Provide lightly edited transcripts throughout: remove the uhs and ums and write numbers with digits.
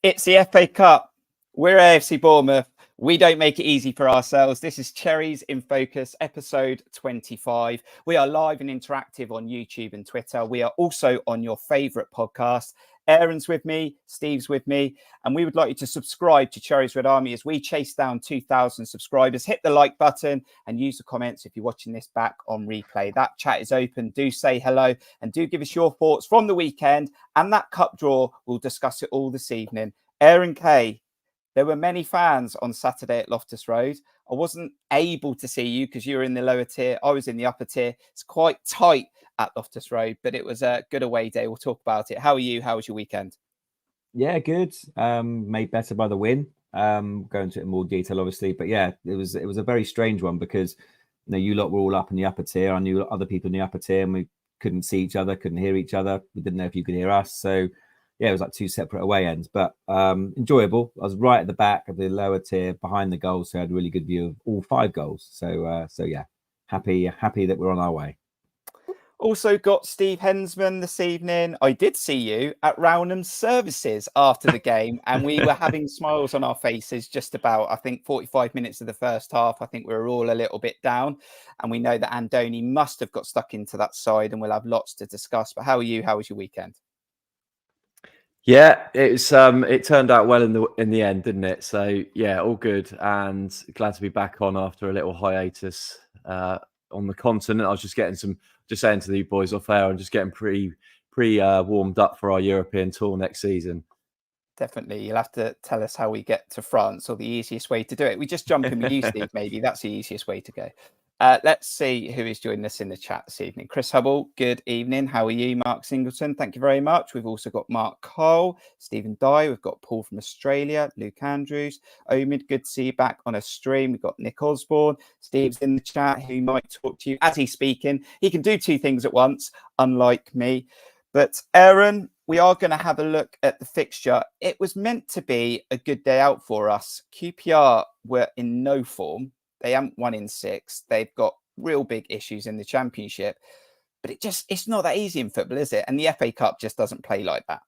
It's the FA Cup. We're AFC Bournemouth. We don't make it easy for ourselves. This is Cherries in Focus, episode 25. We are live and interactive on YouTube and Twitter. We are also on your favourite podcast. Aaron's with me, Steve's with me, and we would like you to subscribe to Cherries Red Army as we chase down 2,000 subscribers. Hit the like button and use the comments if you're watching this back on replay. That chat is open. Do say hello and do give us your thoughts from the weekend and that cup draw. We'll discuss it all this evening. Aaron Kaye, there were many fans on Saturday at Loftus Road. I wasn't able to see you because you were in the lower tier. I was in the upper tier. It's quite tight at Loftus Road, but it was a good away day. We'll talk about it. How are you? How was your weekend? Yeah, good. Made better by the win. Go into it in more detail, obviously. But yeah, it was a very strange one because you lot were all up in the upper tier. I knew other people in the upper tier and we couldn't see each other, couldn't hear each other. We didn't know if you could hear us. So yeah, it was like two separate away ends, but enjoyable. I was right at the back of the lower tier behind the goals, so I had a really good view of all 5 goals. So yeah, happy that we're on our way. Also got Steve Hensman this evening. I did see you at Rownham Services after the game, and we were having smiles on our faces just about, I think, 45 minutes of the first half. I think we were all a little bit down, and we know that Andoni must have got stuck into that side, and we'll have lots to discuss. But how are you? How was your weekend? Yeah, it's it turned out well in the end, didn't it? So yeah, all good, and glad to be back on after a little hiatus on the continent. I was just saying to the boys off air, I'm just getting pretty warmed up for our European tour next season. Definitely, you'll have to tell us how we get to France or the easiest way to do it. We just jump in with you, Steve. Maybe that's the easiest way to go. Let's see who is joining us in the chat this evening. Chris Hubble, good evening. How are you? Mark Singleton, thank you very much. We've also got Mark Cole, Stephen Dye. We've got Paul from Australia, Luke Andrews. Omid, good to see you back on a stream. We've got Nick Osborne. Steve's in the chat, who might talk to you as he's speaking. He can do 2 things at once, unlike me. But Aaron, we are going to have a look at the fixture. It was meant to be a good day out for us. QPR were in no form. They haven't won in 6. They've got real big issues in the Championship. But it's not that easy in football, is it? And the FA Cup just doesn't play like that.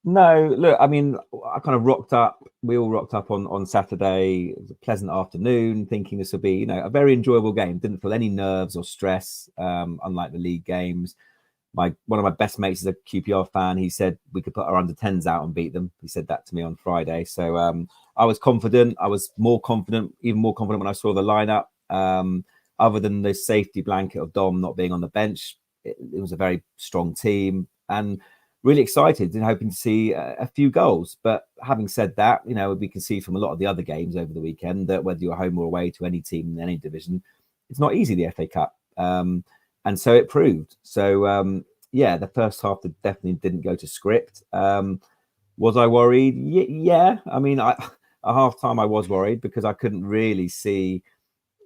No, look, I mean, I kind of rocked up. We all rocked up on Saturday. It was a pleasant afternoon, thinking this would be, a very enjoyable game. Didn't feel any nerves or stress, unlike the league games. One of my best mates is a QPR fan. He said we could put our under-10s out and beat them. He said that to me on Friday. So I was confident. I was even more confident when I saw the lineup. Other than the safety blanket of Dom not being on the bench, it was a very strong team. and really excited and hoping to see a few goals. But having said that, you know, we can see from a lot of the other games over the weekend that whether you're home or away to any team in any division, it's not easy, the FA Cup. And so it proved. So, yeah, the first half definitely didn't go to script. Was I worried? Yeah. I mean, at half time I was worried because I couldn't really see,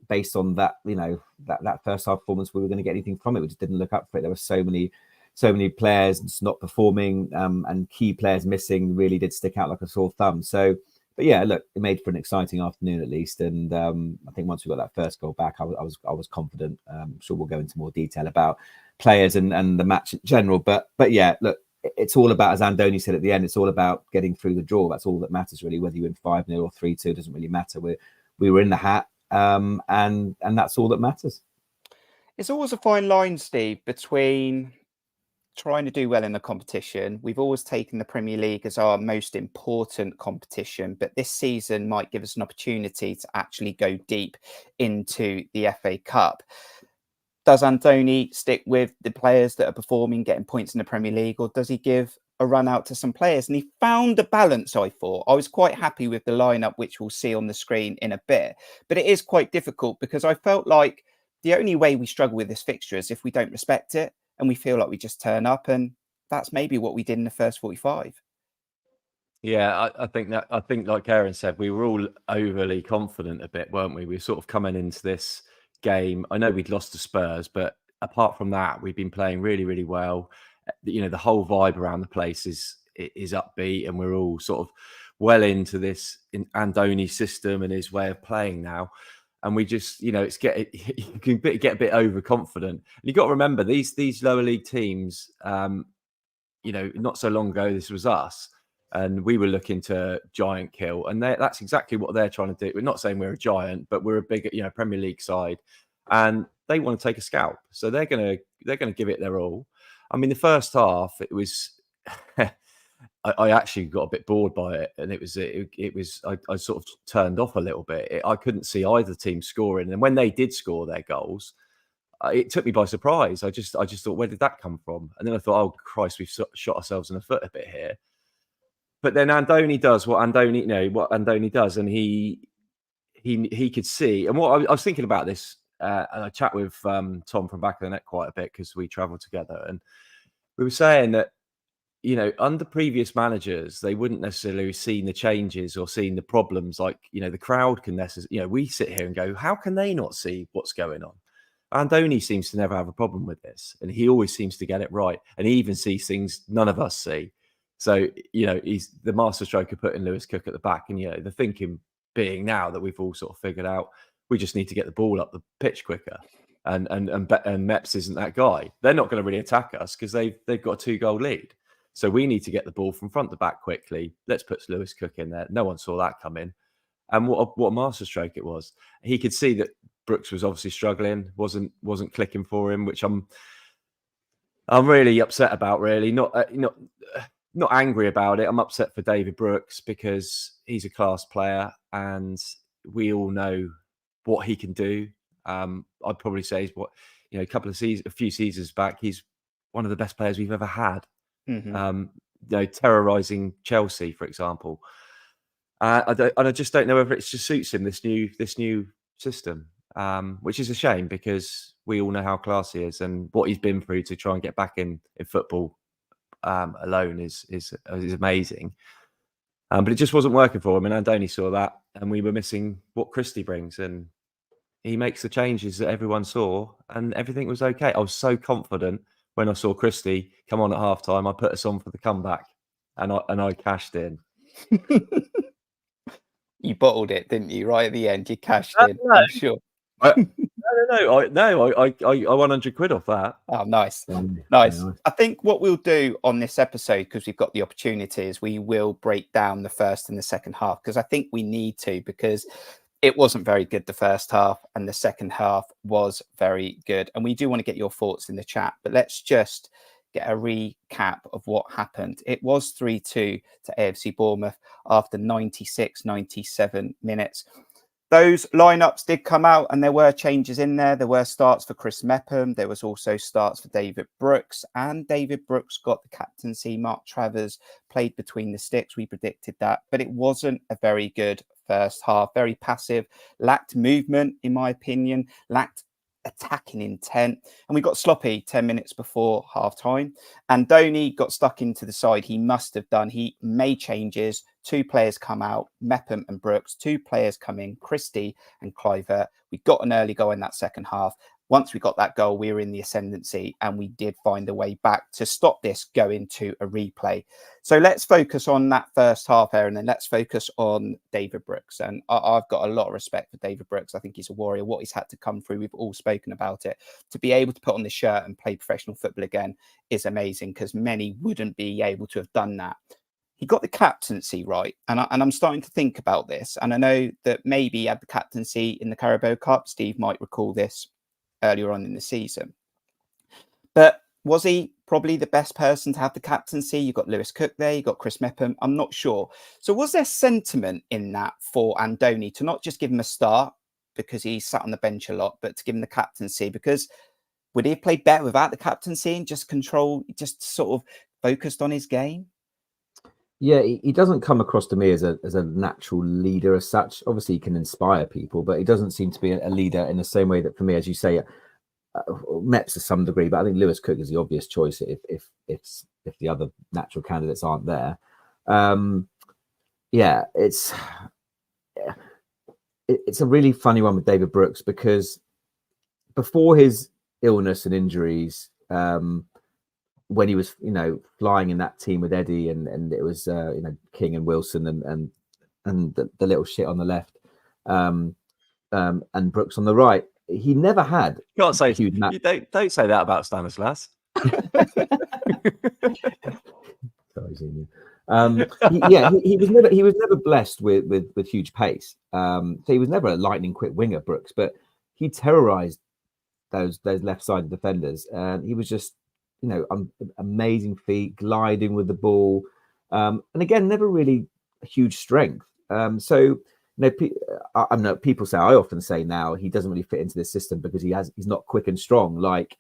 based on that, you know, that first half performance, we were going to get anything from it. We just didn't look up for it. There were so many players just not performing, and key players missing really did stick out like a sore thumb. So, but yeah, look, it made for an exciting afternoon at least. And I think once we got that first goal back, I was confident. I'm sure we'll go into more detail about players and the match in general. But yeah, look, it's all about, as Andoni said at the end, it's all about getting through the draw. That's all that matters really. Whether you win 5-0 or 3-2 doesn't really matter. We were in the hat, and that's all that matters. It's always a fine line, Steve, between trying to do well in the competition. We've always taken the Premier League as our most important competition, but this season might give us an opportunity to actually go deep into the FA Cup. Does Andoni stick with the players that are performing, getting points in the Premier League, or does he give a run out to some players? And he found a balance, I thought. I was quite happy with the lineup, which we'll see on the screen in a bit, but it is quite difficult because I felt like the only way we struggle with this fixture is if we don't respect it and we feel like we just turn up, and that's maybe what we did in the first 45. Yeah, I think like Aaron said, we were all overly confident a bit, weren't we? We were sort of coming into this game. I know we'd lost to Spurs, but apart from that, we've been playing really, really well. You know, the whole vibe around the place is upbeat, and we're all sort of well into this in Andoni system and his way of playing now. And we just, you know, you can get a bit overconfident. And you got to remember these lower league teams. You know, not so long ago, this was us, and we were looking to giant kill, and that's exactly what they're trying to do. We're not saying we're a giant, but we're a big, you know, Premier League side, and they want to take a scalp, so they're gonna give it their all. I mean, the first half, it was. I actually got a bit bored by it, and it was I sort of turned off a little bit. I couldn't see either team scoring, and when they did score their goals, it took me by surprise. I just thought, where did that come from? And then I thought, oh Christ, we've shot ourselves in the foot a bit here. But then Andoni does what Andoni does, and he could see. And what I was thinking about this, and I chat with Tom from Back of the Net quite a bit because we travel together, and we were saying that, you know, under previous managers, they wouldn't necessarily have seen the changes or seen the problems. Like, you know, the crowd can necessarily, you know, we sit here and go, how can they not see what's going on? Andoni seems to never have a problem with this, and he always seems to get it right. And he even sees things none of us see. So, you know, he's the masterstroke of putting Lewis Cook at the back. And, you know, the thinking being now that we've all sort of figured out, we just need to get the ball up the pitch quicker. And Meps isn't that guy. They're not going to really attack us because they've got a 2-goal lead. So we need to get the ball from front to back quickly. Let's put Lewis Cook in there. No one saw that come in. And what a masterstroke it was. He could see that Brooks was obviously struggling, wasn't clicking for him, which I'm really upset about. Really, not angry about it. I'm upset for David Brooks because he's a class player, and we all know what he can do. I'd probably say he's a few seasons back, he's one of the best players we've ever had. Mm-hmm. You know, terrorizing Chelsea, for example. I just don't know whether it just suits him, this new system, which is a shame because we all know how class he is and what he's been through to try and get back in football alone is amazing. But it just wasn't working for him, and Andoni saw that, and we were missing what Christie brings, and he makes the changes that everyone saw, and everything was okay. I was so confident when I saw Christie come on at halftime. I put us on for the comeback, and I cashed in. You bottled it, didn't you? Right at the end, you cashed in. No. I'm sure. No. I 100 quid off that. Oh, nice. Nice. I think what we'll do on this episode, because we've got the opportunity, is we will break down the first and the second half, because I think we need to, because it wasn't very good the first half and the second half was very good. And we do want to get your thoughts in the chat, but let's just get a recap of what happened. It was 3-2 to AFC Bournemouth after 96, 97 minutes. those lineups did come out and there were changes in there. There were starts for Chris Mepham. There was also starts for David Brooks, and David Brooks got the captaincy. Mark Travers played between the sticks. We predicted that, but it wasn't a very good first half. Very passive, lacked movement, in my opinion, lacked attacking intent, and we got sloppy 10 minutes before half time. And Donny got stuck into the side he must have done. He made changes. 2 players come out, Mepham and Brooks. 2 players come in, Christie and Clivert. We got an early goal in that second half. Once we got that goal, we were in the ascendancy, and we did find a way back to stop this going to a replay. So let's focus on that first half, Aaron, and let's focus on David Brooks. And I've got a lot of respect for David Brooks. I think he's a warrior. What he's had to come through, we've all spoken about it. To be able to put on the shirt and play professional football again is amazing, because many wouldn't be able to have done that. He got the captaincy right, and I'm starting to think about this. And I know that maybe he had the captaincy in the Carabao Cup. Steve might recall this earlier on in the season. But was he probably the best person to have the captaincy? You got Lewis Cook there, you got Chris Mepham. I'm not sure. So was there sentiment in that for Andoni to not just give him a start because he sat on the bench a lot, but to give him the captaincy? Because would he have played better without the captaincy and just sort of focused on his game? Yeah, he doesn't come across to me as a natural leader as such. Obviously, he can inspire people, but he doesn't seem to be a leader in the same way that, for me, as you say, Meps to some degree. But I think Lewis Cook is the obvious choice if the other natural candidates aren't there. It's a really funny one with David Brooks, because before his illness and injuries, when he was, flying in that team with Eddie, and it was, King and Wilson and the little shit on the left, and Brooks on the right, he never had. You can't say huge you don't say that about Stanislas. Sorry, Zenia. He was never blessed with huge pace. So he was never a lightning quick winger, Brooks, but he terrorized those left-sided defenders, and he was just, amazing feet, gliding with the ball, and again, never really a huge strength. So I know people say, I often say now, he doesn't really fit into this system because he's not quick and strong. Like,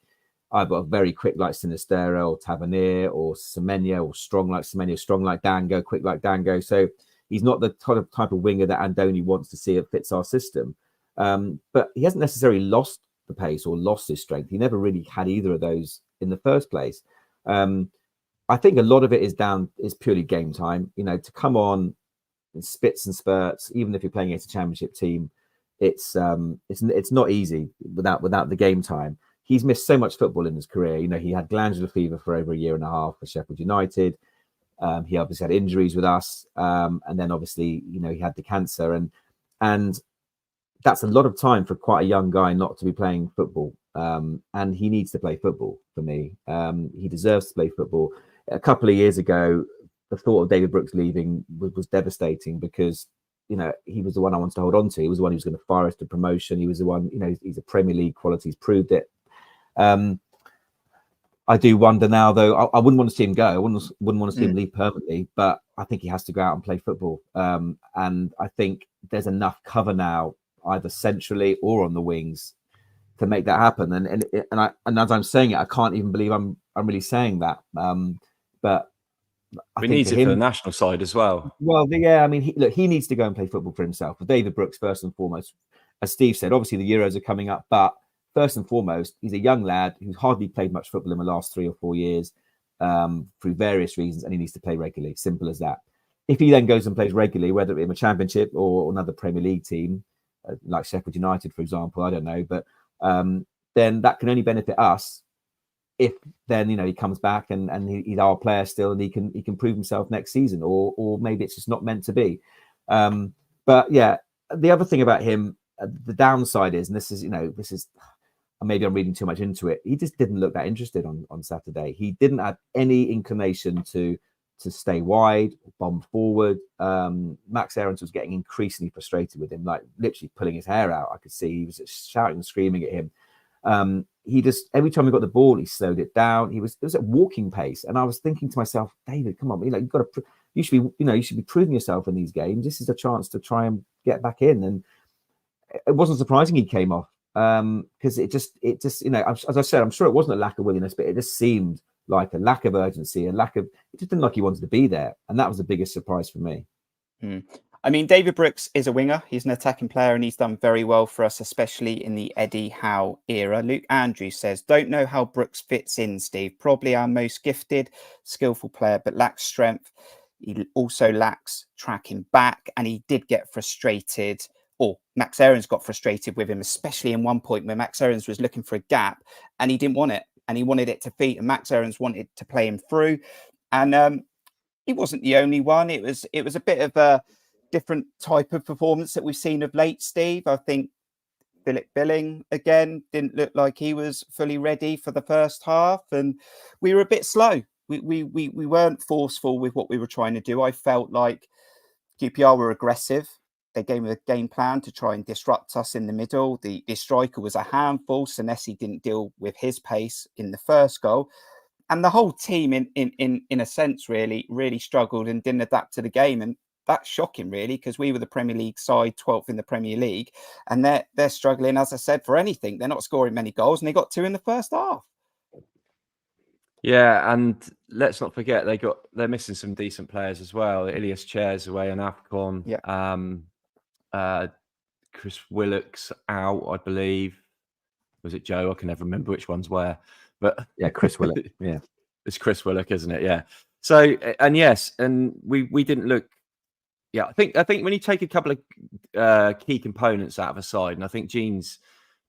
I've got a very quick like Sinistera or Tavernier or Semenya, or strong like Semenya, strong like Dango, quick like Dango. So he's not the type of winger that Andoni wants to see. It fits our system, but he hasn't necessarily lost the pace or lost his strength. He never really had either of those in the first place. I think a lot of it is purely game time. To come on in spits and spurts, even if you're playing against a championship team, it's not easy without the game time. He's missed so much football in his career. He had glandular fever for over a year and a half for Sheffield United. He obviously had injuries with us, and then obviously he had the cancer, and that's a lot of time for quite a young guy not to be playing football. And he needs to play football, for me. He deserves to play football. A couple of years ago, the thought of David Brooks leaving was devastating, because he was the one I wanted to hold on to. He was the one who was going to fire us to promotion. He was the one, he's a Premier League quality. He's proved it. I do wonder now, though. I wouldn't want to see him go. I wouldn't want to see him leave permanently, but I think he has to go out and play football. And I think there's enough cover now, either centrally or on the wings, to make that happen. And as I'm saying it, I can't even believe I'm really saying that. But we need it for the national side as well. Well, yeah, I mean, he needs to go and play football for himself. For David Brooks, first and foremost, as Steve said, obviously the Euros are coming up, but first and foremost, he's a young lad who's hardly played much football in the last 3 or 4 years, through various reasons, and he needs to play regularly. Simple as that. If he then goes and plays regularly, whether it be in a championship or another Premier League team, like Sheffield United, for example, I don't know, but then that can only benefit us if then he comes back and he's our player still, and he can prove himself next season, or maybe it's just not meant to be. But yeah, the other thing about him, the downside is, and this is maybe I'm reading too much into it, he just didn't look that interested on Saturday. He didn't have any inclination to stay wide, bomb forward. Max Aarons was getting increasingly frustrated with him, like literally pulling his hair out. I could see he was shouting and screaming at him. He just, every time he got the ball, he slowed it down. It was at walking pace, and I was thinking to myself, David, come on, you've got to, you should be proving yourself in these games. This is a chance to try and get back in. And it wasn't surprising he came off, because it just as I said, I'm sure it wasn't a lack of willingness, but it just seemed like a lack of urgency, it just didn't look like he wanted to be there, and that was the biggest surprise for me. I mean, David Brooks is a winger. He's an attacking player and he's done very well for us, especially in the Eddie Howe era. Luke Andrews says, don't know how Brooks fits in, Steve. Probably our most gifted, skillful player, but lacks strength. He also lacks tracking back, and he did get frustrated, or Max Aarons got frustrated with him, especially in one point where Max Aarons was looking for a gap and he didn't want it, and he wanted it to feet, and Max Aarons wanted to play him through. And he wasn't the only one. It was a bit of a different type of performance that we've seen of late, Steve. I think Philip Billing again didn't look like he was fully ready for the first half, and we were a bit slow. We weren't forceful with what we were trying to do. I felt like QPR were aggressive. They gave a game plan to try and disrupt us in the middle. The striker was a handful. Senesi didn't deal with his pace in the first goal. And the whole team, in a sense, really struggled and didn't adapt to the game. And that's shocking, really, because we were the Premier League side, 12th in the Premier League, and they're struggling, as I said, for anything. They're not scoring many goals, and they got 2 in the first half. Yeah, and let's not forget they're missing some decent players as well. Ilias Chairs away on AFCON. Yeah. Chris Willock's out, I believe. Was it Joe? I can never remember which one's where. But yeah, Chris Willock. Yeah, it's Chris Willock, isn't it? Yeah. So and we didn't look. Yeah, I think when you take a couple of key components out of a side, and I think Gene's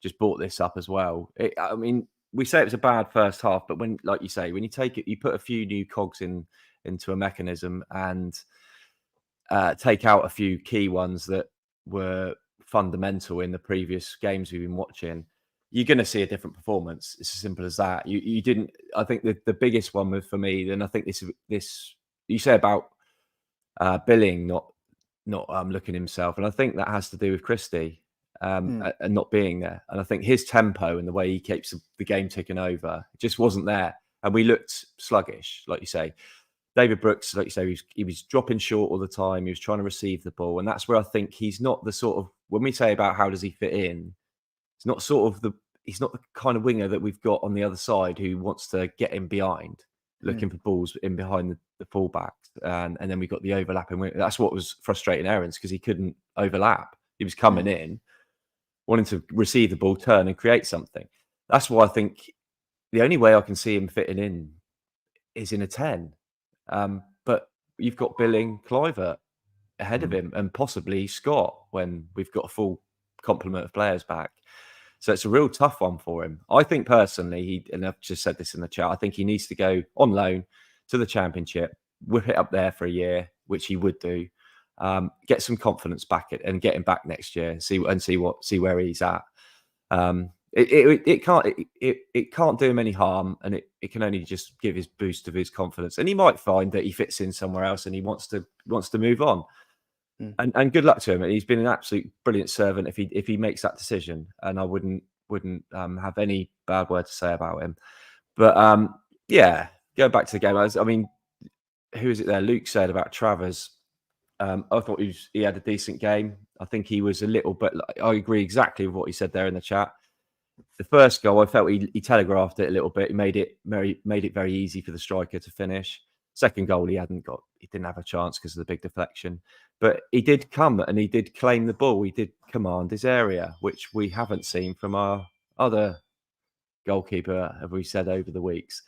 just brought this up as well. I mean, we say it was a bad first half, but when, like you say, when you take it, you put a few new cogs into a mechanism and take out a few key ones that were fundamental in the previous games we've been watching, you're going to see a different performance. It's as simple as that. You didn't. I think the biggest one for me, and I think this you say about Billing not looking himself, and I think that has to do with Christie and not being there. And I think his tempo and the way he keeps the game ticking over just wasn't there, and we looked sluggish, like you say. David Brooks, like you say, he was dropping short all the time. He was trying to receive the ball, and that's where I think he's not the sort of, when we say about how does he fit in, he's not the kind of winger that we've got on the other side who wants to get in behind, looking for balls in behind the fullbacks, and then we got the overlapping winger. That's what was frustrating Aarons, because he couldn't overlap. He was coming in, wanting to receive the ball, turn and create something. That's why I think the only way I can see him fitting in is in a 10. But you've got Billing, Kluivert ahead of him, and possibly Scott when we've got a full complement of players back. So it's a real tough one for him. I think personally, and I've just said this in the chat, I think he needs to go on loan to the Championship, whip it up there for a year, which he would do, get some confidence back and get him back next year and see where he's at. It can't do him any harm, and it can only just give his boost of his confidence. And he might find that he fits in somewhere else and he wants to move on. And good luck to him. He's been an absolute brilliant servant if he makes that decision, and I wouldn't have any bad word to say about him. But yeah, going back to the game, I mean, who is it there? Luke said about Travers. I thought he had a decent game. I think he was a little bit. I agree exactly with what he said there in the chat. The first goal, I felt he telegraphed it a little bit. He made it very easy for the striker to finish. Second goal, he didn't have a chance because of the big deflection. But he did come and he did claim the ball. He did command his area, which we haven't seen from our other goalkeeper, have we said over the weeks.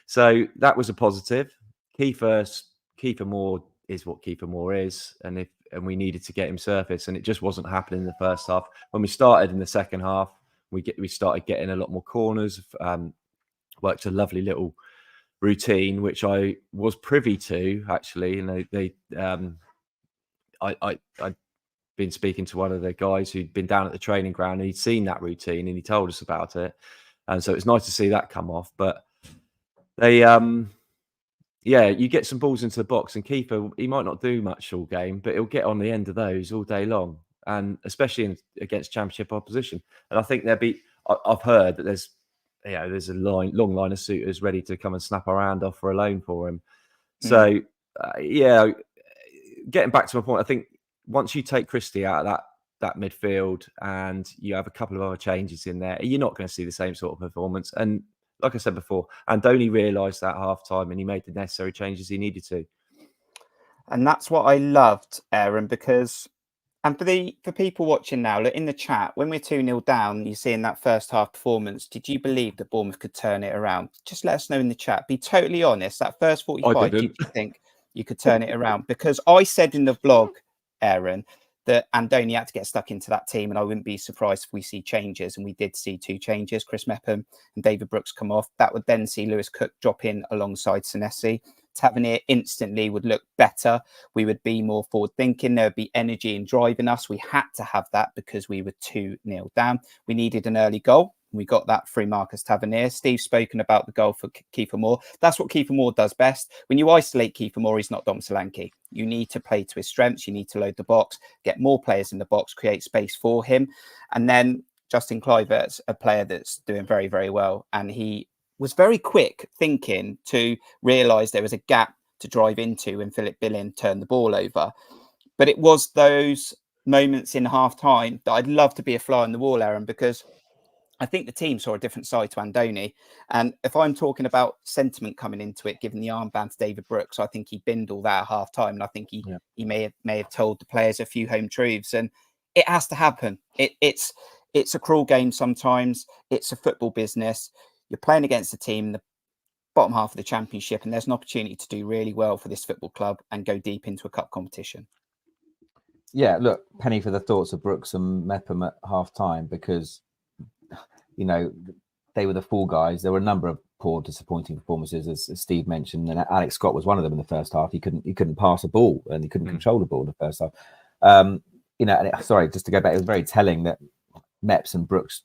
So that was a positive. Kiefer Moore is what Kiefer Moore is, and we needed to get him surface, and it just wasn't happening in the first half. When we started in the second half, we started getting a lot more corners. Worked a lovely little routine, which I was privy to actually, and I'd been speaking to one of the guys who'd been down at the training ground, and he'd seen that routine, and he told us about it, and so it's nice to see that come off. But they, you get some balls into the box, and Kiefer, he might not do much all game, but he'll get on the end of those all day long, and especially against Championship opposition. And I think I've heard that there's a long line of suitors ready to come and snap our hand off for a loan for him. So, getting back to my point, I think once you take Christie out of that midfield and you have a couple of other changes in there, you're not going to see the same sort of performance. And like I said before, Andoni realised that half time and he made the necessary changes he needed to. And that's what I loved, Aaron, because, and for people watching now, look in the chat, when we're 2-0 down, you see in that first half performance, did you believe that Bournemouth could turn it around? Just let us know in the chat. Be totally honest, that first 45, did you think you could turn it around? Because I said in the vlog, Aaron, that Andoni had to get stuck into that team, and I wouldn't be surprised if we see changes. And we did see 2 changes, Chris Mepham and David Brooks come off. That would then see Lewis Cook drop in alongside Senesi. Tavernier instantly would look better. We would be more forward thinking. There would be energy and drive in us. We had to have that because we were 2-0 down. We needed an early goal. We got that through Marcus Tavernier. Steve's spoken about the goal for Kiefer Moore. That's what Kiefer Moore does best. When you isolate Kiefer Moore, he's not Dom Solanke. You need to play to his strengths. You need to load the box, get more players in the box, create space for him. And then Justin Kluivert's a player that's doing very, very well. And he was very quick thinking to realise there was a gap to drive into when Philip Billing turned the ball over. But it was those moments in half-time that I'd love to be a fly on the wall, Aaron, because I think the team saw a different side to Andoni. And if I'm talking about sentiment coming into it, given the armband to David Brooks, I think he binned all that at half-time. And I think he may have told the players a few home truths. And it has to happen. It's a cruel game sometimes. It's a football business. You're playing against a team in the bottom half of the Championship, and there's an opportunity to do really well for this football club and go deep into a cup competition. Yeah, look, penny for the thoughts of Brooks and Mepham at half-time, because, you know, they were the fall guys. There were a number of poor, disappointing performances, as Steve mentioned, and Alex Scott was one of them in the first half. He couldn't pass a ball, and he couldn't control the ball in the first half. You know, and sorry, just to go back, it was very telling that Meps and Brooks,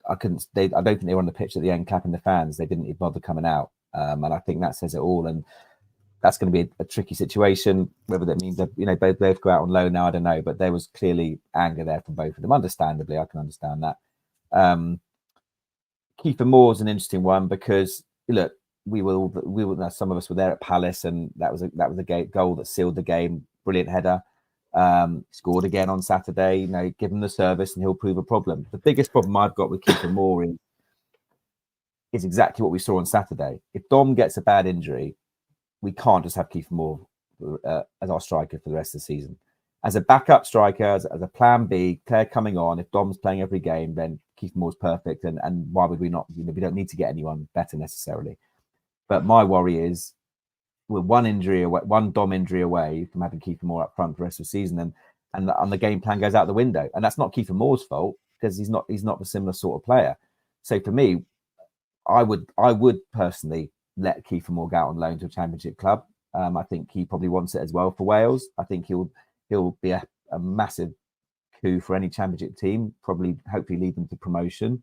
I don't think they were on the pitch at the end clapping the fans. They didn't even bother coming out. And I think that says it all. And that's going to be a tricky situation. Whether that means that, you know, both go out on loan now, I don't know. But there was clearly anger there from both of them. Understandably, I can understand that. Kiefer Moore's an interesting one because, look, some of us were there at Palace, and that was a goal that sealed the game. Brilliant header. Scored again on Saturday. You know, give him the service and he'll prove a problem. The biggest problem I've got with Kiefer Moore is exactly what we saw on Saturday. If Dom gets a bad injury, we can't just have Kiefer Moore as our striker for the rest of the season. As a backup striker, as a plan B, player coming on, if Dom's playing every game, then Kiefer Moore's perfect. And why would we not? You know, we don't need to get anyone better necessarily. But my worry is, we're one Dom injury away from having Kiefer Moore up front for the rest of the season, and the game plan goes out the window. And that's not Kiefer Moore's fault, because he's not a similar sort of player. So for me, I would personally let Kiefer Moore go out on loan to a Championship club. I think he probably wants it as well for Wales. I think he'll be a massive coup for any Championship team, hopefully lead them to promotion.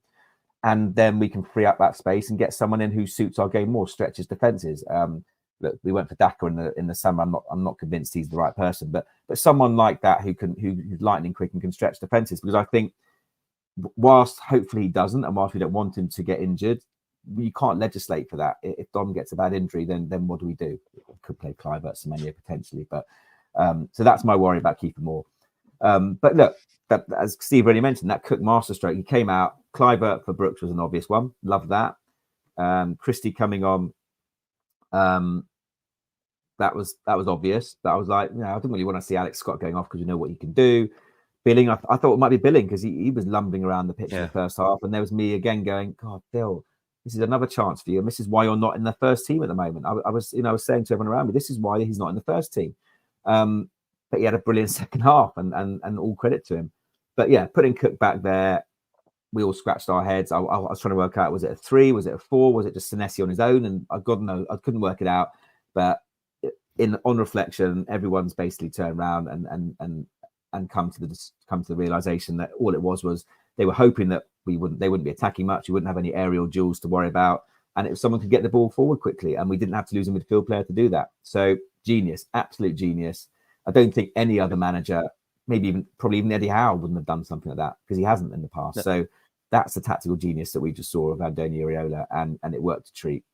And then we can free up that space and get someone in who suits our game more, stretches defences. Look, we went for Daka in the summer. I'm not convinced he's the right person, but someone like that who's lightning quick and can stretch defences. Because I think, whilst hopefully he doesn't, and whilst we don't want him to get injured, you can't legislate for that. If Dom gets a bad injury, then what do we do? We could play Kluivert, Semenya potentially, but so that's my worry about Kiefer Moore. But look, as Steve already mentioned, that Cook masterstroke, he came out. Kluivert for Brooks was an obvious one. Love that. Christie coming on. That was obvious. But I was like, I didn't really want to see Alex Scott going off because you know what he can do. Billing, I thought it might be Billing because he was lumbering around the pitch in the first half, and there was me again going, God, Bill, this is another chance for you, and this is why you're not in the first team at the moment. I was saying to everyone around me, this is why he's not in the first team. But he had a brilliant second half, and all credit to him. But yeah, putting Cook back there, we all scratched our heads. I was trying to work out, was it a 3? Was it a 4? Was it just Senesi on his own? And I couldn't work it out. But on reflection, everyone's basically turned around and come to the realization that all it was they were hoping that they wouldn't be attacking much. We wouldn't have any aerial duels to worry about, and if someone could get the ball forward quickly, and we didn't have to lose a midfield player to do that. So genius, absolute genius. I don't think any other manager, probably even Eddie Howe, wouldn't have done something like that, because he hasn't in the past. No. So that's the tactical genius that we just saw of Andoni Iraola, and it worked a treat.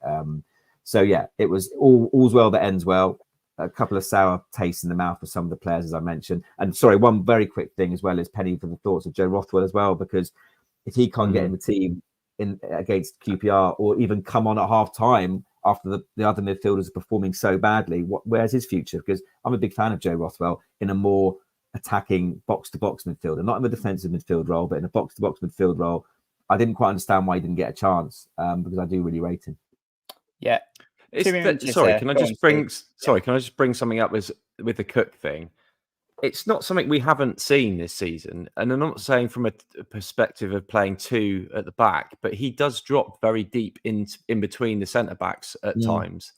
So yeah, it was all's well that ends well. a couple of sour tastes in the mouth for some of the players, as I mentioned. And sorry, one very quick thing as well is Penny for the thoughts of Joe Rothwell as well, because if he can't get in the team in against QPR or even come on at half time after the other midfielders are performing so badly, where's his future? Because I'm a big fan of Joe Rothwell in a more attacking box-to-box midfielder, not in a defensive midfield role, but in a box-to-box midfield role. I didn't quite understand why he didn't get a chance because I do really rate him. Yeah. Sorry, can I just bring something up with the Cook thing? It's not something we haven't seen this season, and I'm not saying from a perspective of playing two at the back, but he does drop very deep in between the centre backs at times,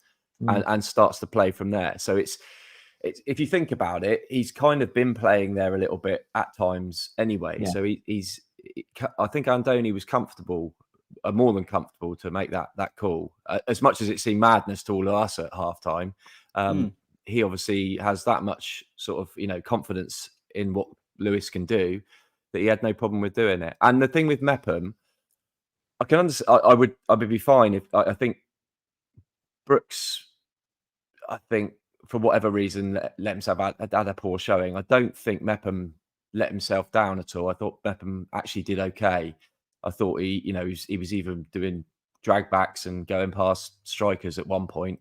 and starts to play from there. So it's if you think about it, he's kind of been playing there a little bit at times anyway. Yeah. So he's I think Andoni was comfortable. More than comfortable to make that call. As much as it seemed madness to all of us at halftime, he obviously has that much sort of confidence in what Lewis can do that he had no problem with doing it. And the thing with Mepham, I can understand. I would be fine if I think Brooks. I think for whatever reason let himself had a poor showing. I don't think Mepham let himself down at all. I thought Mepham actually did okay. I thought he was even doing drag backs and going past strikers at one point.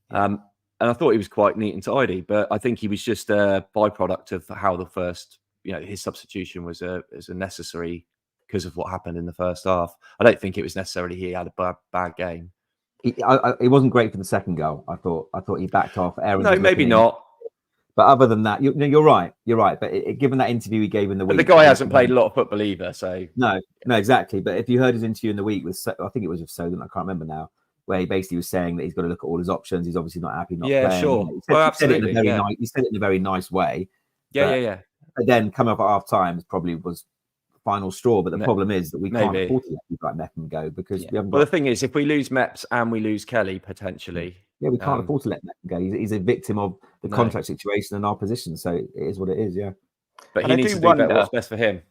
And I thought he was quite neat and tidy, but I think he was just a byproduct of how the first, his substitution was a necessary because of what happened in the first half. I don't think it was necessarily he had a bad game. It wasn't great for the second goal. I thought he backed off. Aaron no, maybe not. But other than that, you're right. You're right. But given that interview he gave in the week, but the guy hasn't played a lot of football either. So no, exactly. But if you heard his interview in the week with, I think it was with Soden, I can't remember now, where he basically was saying that he's got to look at all his options. He's obviously not happy not playing. Sure. He said it in a very nice way. Yeah. But then coming up at half time probably was the final straw. But the problem is that we can't afford to let people like Mepham go because we haven't. Well, the thing is, if we lose Meps and we lose Kelly potentially. Yeah, we can't afford to let Mepham go. He's a victim of the contract situation and our position. So it is what it is, yeah. But he needs to do better. What's best for him?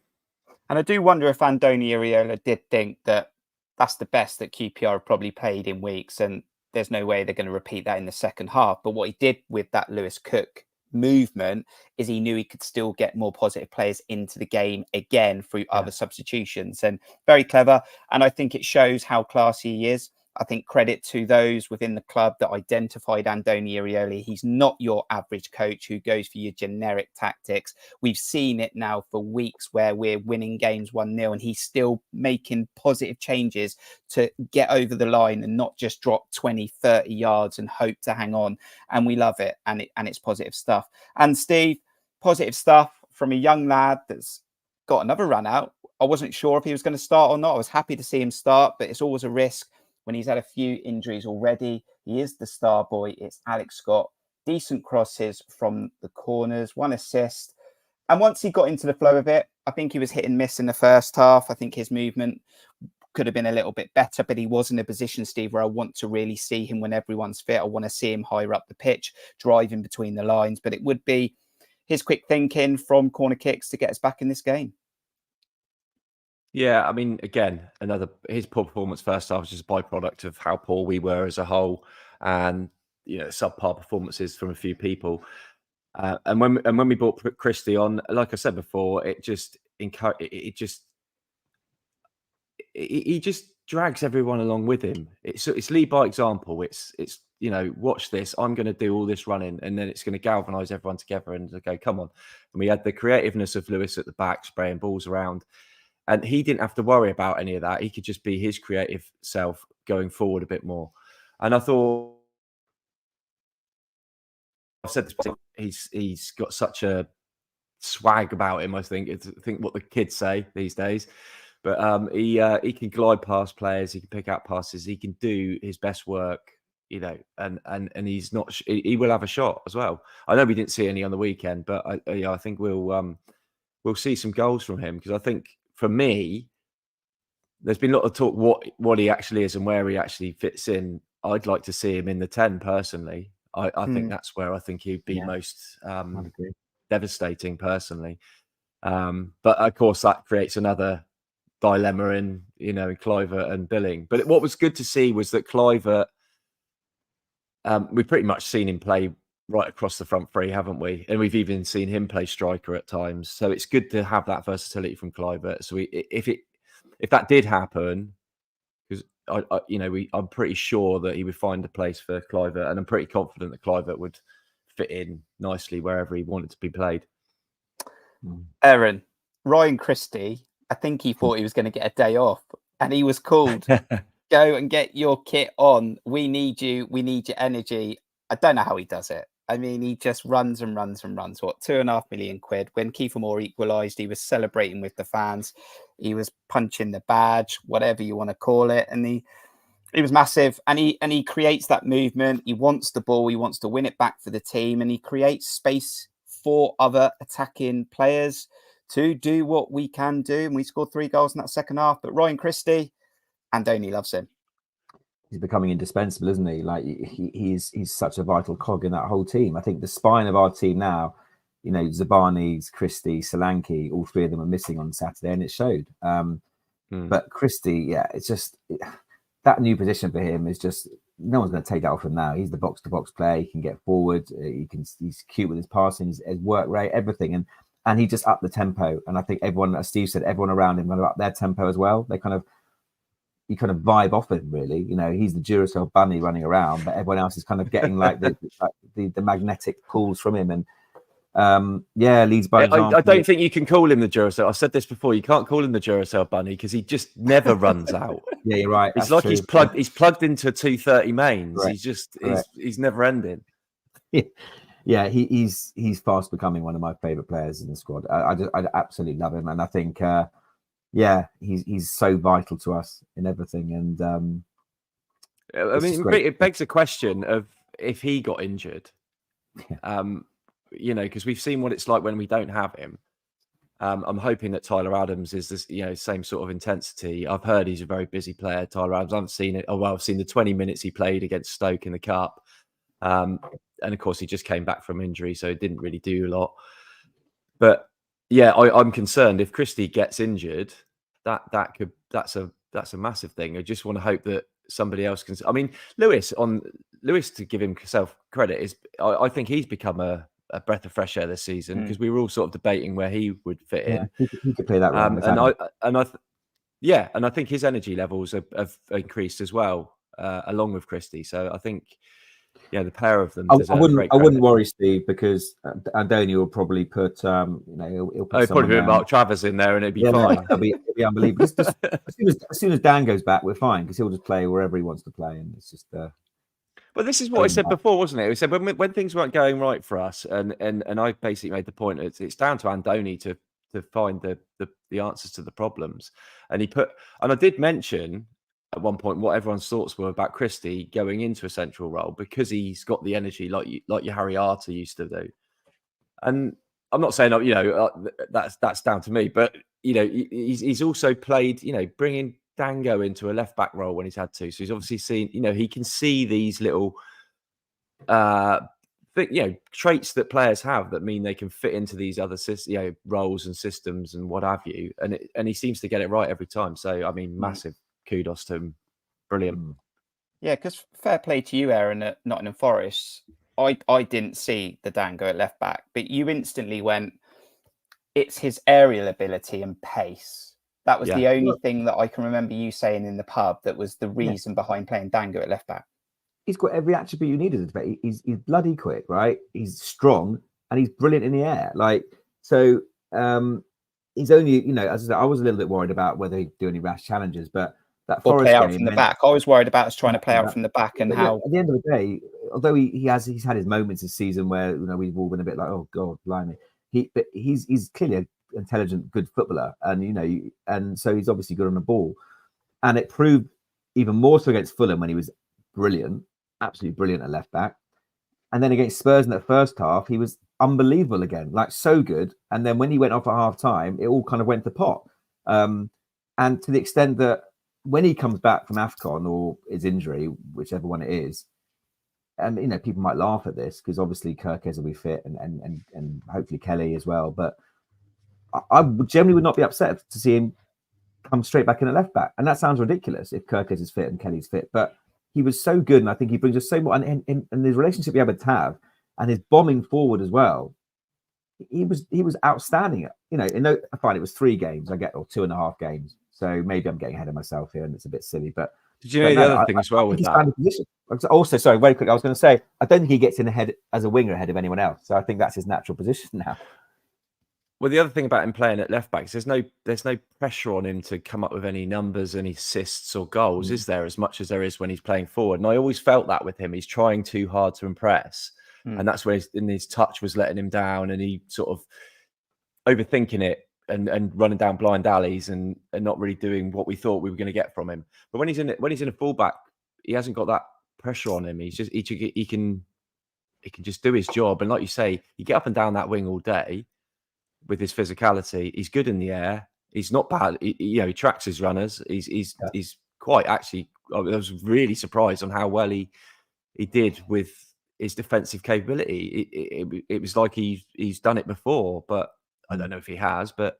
And I do wonder if Andoni Iraola did think that that's the best that QPR have probably played in weeks, and there's no way they're going to repeat that in the second half. But what he did with that Lewis Cook movement is he knew he could still get more positive players into the game again through other substitutions, and very clever. And I think it shows how classy he is. I think credit to those within the club that identified Andoni Iraola. He's not your average coach who goes for your generic tactics. We've seen it now for weeks where we're winning games 1-0 and he's still making positive changes to get over the line and not just drop 20, 30 yards and hope to hang on. And we love it. And it's positive stuff. And Steve, positive stuff from a young lad that's got another run out. I wasn't sure if he was going to start or not. I was happy to see him start, but it's always a risk. When he's had a few injuries already, he is the star boy. It's Alex Scott. Decent crosses from the corners, 1 assist. And once he got into the flow of it, I think he was hit and miss in the first half. I think his movement could have been a little bit better, but he was in a position, Steve, where I want to really see him when everyone's fit. I want to see him higher up the pitch, driving between the lines. But it would be his quick thinking from corner kicks to get us back in this game. Yeah, I mean, again, his poor performance first half was just a byproduct of how poor we were as a whole, and subpar performances from a few people. And when we brought Christie on, like I said before, he just drags everyone along with him. It's lead by example. It's watch this. I'm going to do all this running, and then it's going to galvanise everyone together and go, come on. And we had the creativeness of Lewis at the back, spraying balls around. And he didn't have to worry about any of that. He could just be his creative self going forward a bit more. And I thought, I've said this, he's got such a swag about him, I think. It's what the kids say these days. But he can glide past players. He can pick out passes. He can do his best work, and he's not. He will have a shot as well. I know we didn't see any on the weekend, but I think we'll see some goals from him, because I think, for me, there's been a lot of talk what he actually is and where he actually fits in. I'd like to see him in the 10 personally. I think that's where I think he'd be most devastating personally. But of course that creates another dilemma in Kluivert and Billing. But what was good to see was that Kluivert, we've pretty much seen him play right across the front three, haven't we? And we've even seen him play striker at times. So it's good to have that versatility from Kluivert. So if that did happen, because I'm pretty sure that he would find a place for Kluivert, and I'm pretty confident that Kluivert would fit in nicely wherever he wanted to be played. Aaron, Ryan Christie, I think he thought he was going to get a day off, and he was called. Go and get your kit on. We need you. We need your energy. I don't know how he does it. I mean, he just runs and runs and runs. What, £2.5 million? When Kiefer Moore equalised, he was celebrating with the fans. He was punching the badge, whatever you want to call it, and he was massive. And he creates that movement. He wants the ball. He wants to win it back for the team, and he creates space for other attacking players to do what we can do. And we scored 3 goals in that second half. But Ryan Christie, Andoni loves him. He's becoming indispensable, isn't he? Like he's such a vital cog in that whole team. I think the spine of our team now, Zabani, Christie, Solanke, all 3 of them are missing on Saturday, and it showed. But Christie, it's just that new position for him is just no one's going to take that off him now. He's the box-to-box player. He can get forward. He's cute with his passing, his work rate, everything, and he just upped the tempo. And I think everyone, as Steve said, everyone around him up their tempo as well. You kind of vibe off him, really. He's the Duracell bunny running around, but everyone else is kind of getting like the magnetic pulls from him. And leads by example. I don't think you can call him the Duracell. I've said this before. You can't call him the Duracell bunny because he just never runs out. Yeah, you're right. It's like he's plugged into 230 mains. Right. He's never ending. Yeah, he's fast becoming one of my favorite players in the squad. I absolutely love him, and I think. He's so vital to us in everything. And it begs the question of if he got injured, because we've seen what it's like when we don't have him. I'm hoping that Tyler Adams is this, same sort of intensity. I've heard he's a very busy player, Tyler Adams. I haven't seen it. I've seen the 20 minutes he played against Stoke in the Cup. And of course, he just came back from injury, so he didn't really do a lot. But I'm concerned if Christie gets injured, that's a massive thing. I just want to hope that somebody else can. I mean, Lewis, to give himself credit, I think he's become a breath of fresh air this season because we were all sort of debating where he would fit in. He could play that role. And I think his energy levels have increased as well, along with Christie. So I think. The pair of them. I wouldn't worry, Steve, because Andoni will probably put, he'll probably put Mark Travers in there, and it'd be fine. It'll be unbelievable. As soon as Dan goes back, we're fine because he'll just play wherever he wants to play, and it's just. But this is what I said before, wasn't it? We said when things weren't going right for us, and I basically made the point it's down to Andoni to find the answers to the problems, and I did mention. At one point, what everyone's thoughts were about Christie going into a central role because he's got the energy like your Harry Arter used to do. And I'm not saying that's down to me, but he's also played bringing Dango into a left back role when he's had to. So he's obviously seen he can see these little traits that players have that mean they can fit into these other roles and systems and what have you. And he seems to get it right every time. So I mean, massive. Kudos to him. Brilliant. Yeah, because fair play to you, Aaron, at Nottingham Forest. I didn't see the Dango at left back, but you instantly went, it's his aerial ability and pace. That was the only thing that I can remember you saying in the pub that was the reason behind playing Dango at left back. He's got every attribute you needed to play. He's bloody quick, right? He's strong and he's brilliant in the air. He's only, as I said, I was a little bit worried about whether he'd do any rash challenges, but that Forest play out game from the back. I was worried about us trying to play out from the back and how. At the end of the day, although he's had his moments this season where we've all been a bit like, oh God, blimey. He's clearly an intelligent, good footballer, and so he's obviously good on the ball, and it proved even more so against Fulham when he was brilliant, absolutely brilliant at left back, and then against Spurs in that first half he was unbelievable again, like so good, and then when he went off at half time, it all kind of went to pot, and to the extent that. When he comes back from AFCON or his injury, whichever one it is, and people might laugh at this because obviously Kirk will be fit and hopefully Kelly as well. But I generally would not be upset to see him come straight back in at left back. And that sounds ridiculous if Kirk is fit and Kelly's fit. But he was so good, and I think he brings us so much. And the relationship we have with Tav, and his bombing forward as well. He was outstanding. Fine, it was 3 games, or 2.5 games. So maybe I'm getting ahead of myself here, and it's a bit silly. But did you know the other thing as well with that? Also, sorry, very quick. I was going to say, I don't think he gets in ahead as a winger ahead of anyone else. So I think that's his natural position now. Well, the other thing about him playing at left back is there's no pressure on him to come up with any numbers, any assists or goals, is there? As much as there is when he's playing forward. And I always felt that with him. He's trying too hard to impress. And that's where his touch was letting him down, and he sort of overthinking it and running down blind alleys and not really doing what we thought we were going to get from him. But when he's in a fullback, he hasn't got that pressure on him. He can just do his job. And like you say, you get up and down that wing all day with his physicality. He's good in the air. He's not bad. He tracks his runners. He's quite actually. I was really surprised on how well he did with his defensive capability. It was like he's done it before, but I don't know if he has. But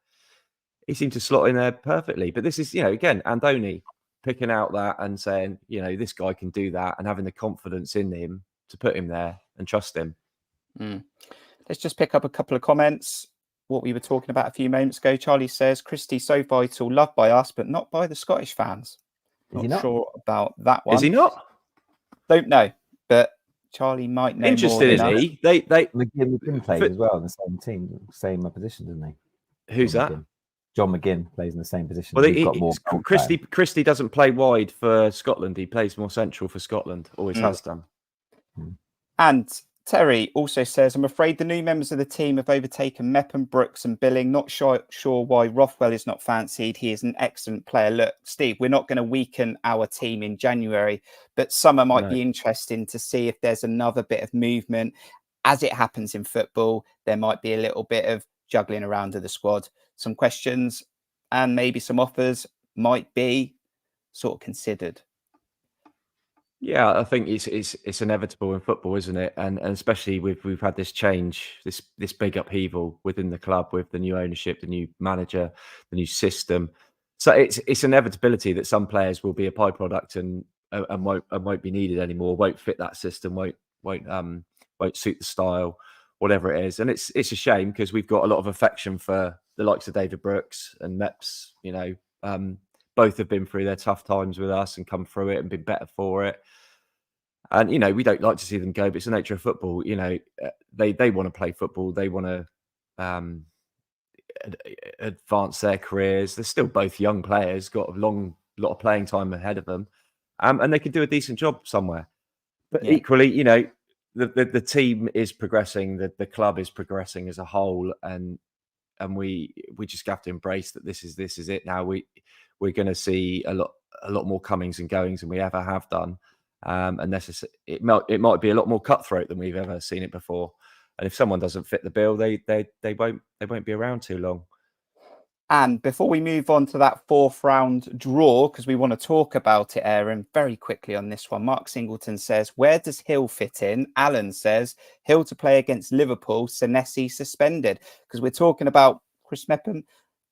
he seemed to slot in there perfectly. But this is, again, Andoni picking out that and saying, this guy can do that, and having the confidence in him to put him there and trust him. Let's just pick up a couple of comments. What we were talking about a few moments ago. Charlie says, Christie so vital, loved by us, but not by the Scottish fans. Not sure about that one. Is he not? Don't know, but Charlie might know. Interesting, isn't he? They McGinn plays as well in the same team, same position, doesn't he? Who's that? John McGinn plays in the same position. Well, Christie doesn't play wide for Scotland. He plays more central for Scotland. Always has done. And Terry also says, I'm afraid the new members of the team have overtaken Mepham, Brooks and Billing. Not sure why Rothwell is not fancied. He is an excellent player. Look, Steve, we're not going to weaken our team in January, but summer might be interesting to see if there's another bit of movement. As it happens in football, there might be a little bit of juggling around of the squad. Some questions and maybe some offers might be sort of considered. Yeah, I think it's inevitable in football, isn't it? And especially we've had this change, this big upheaval within the club with the new ownership, the new manager, the new system. So it's inevitability that some players will be a byproduct and won't be needed anymore, won't fit that system, won't suit the style, whatever it is. And it's a shame because we've got a lot of affection for the likes of David Brooks and Meps. Both have been through their tough times with us and come through it and been better for it. And, we don't like to see them go, but it's the nature of football. They want to play football. They want to advance their careers. They're still both young players, got a lot of playing time ahead of them. And they could do a decent job somewhere. But equally, the team is progressing. The club is progressing as a whole. And we just have to embrace that this is it now. We're going to see a lot more comings and goings than we ever have done, and it might be a lot more cutthroat than we've ever seen it before. And if someone doesn't fit the bill, they won't be around too long. And before we move on to that 4th round draw, because we want to talk about it, Aaron, very quickly on this one. Mark Singleton says, where does Hill fit in? Alan says, Hill to play against Liverpool, Senesi suspended. Because we're talking about Chris Mepham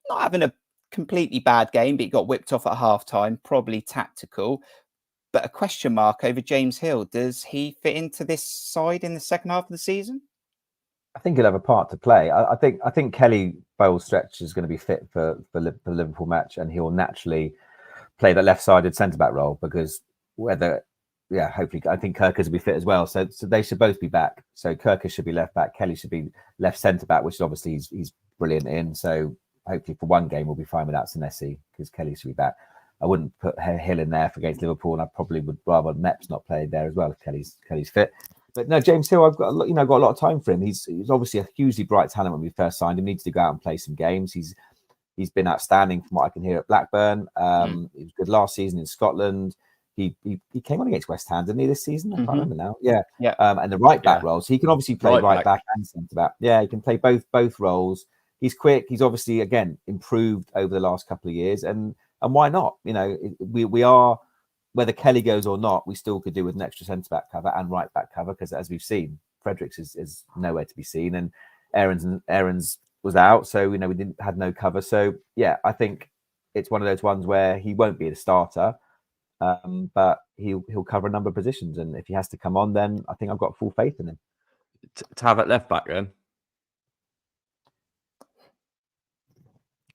not having a completely bad game, but he got whipped off at half-time, probably tactical. But a question mark over James Hill. Does he fit into this side in the second half of the season? I think he'll have a part to play. I think Kelly, by all stretch, is going to be fit for the Liverpool match, and he'll naturally play the left-sided centre-back role because hopefully, I think Kirkus will be fit as well. So they should both be back. So Kirkus should be left back. Kelly should be left centre-back, which obviously he's brilliant in. So hopefully for one game we'll be fine without Senesi because Kelly should be back. I wouldn't put Hill in there for against Liverpool, and I probably would rather Meps not play there as well if Kelly's fit. But no, James Hill, I've got a lot of time for him. He's obviously a hugely bright talent when we first signed him. He needs to go out and play some games. He's been outstanding from what I can hear at Blackburn. He was good last season in Scotland. He came on against West Ham, didn't he, this season? I can't remember now. Yeah. And the right back roles. He can obviously play right back and centre back. Yeah, he can play both roles. He's quick. He's obviously again improved over the last couple of years, and why not? We are, whether Kelly goes or not, we still could do with an extra centre back cover and right back cover because as we've seen, Fredericks is nowhere to be seen, and Aaron's was out, so we had no cover. So yeah, I think it's one of those ones where he won't be the starter, but he'll cover a number of positions, and if he has to come on, then I think I've got full faith in him. to have at left back then?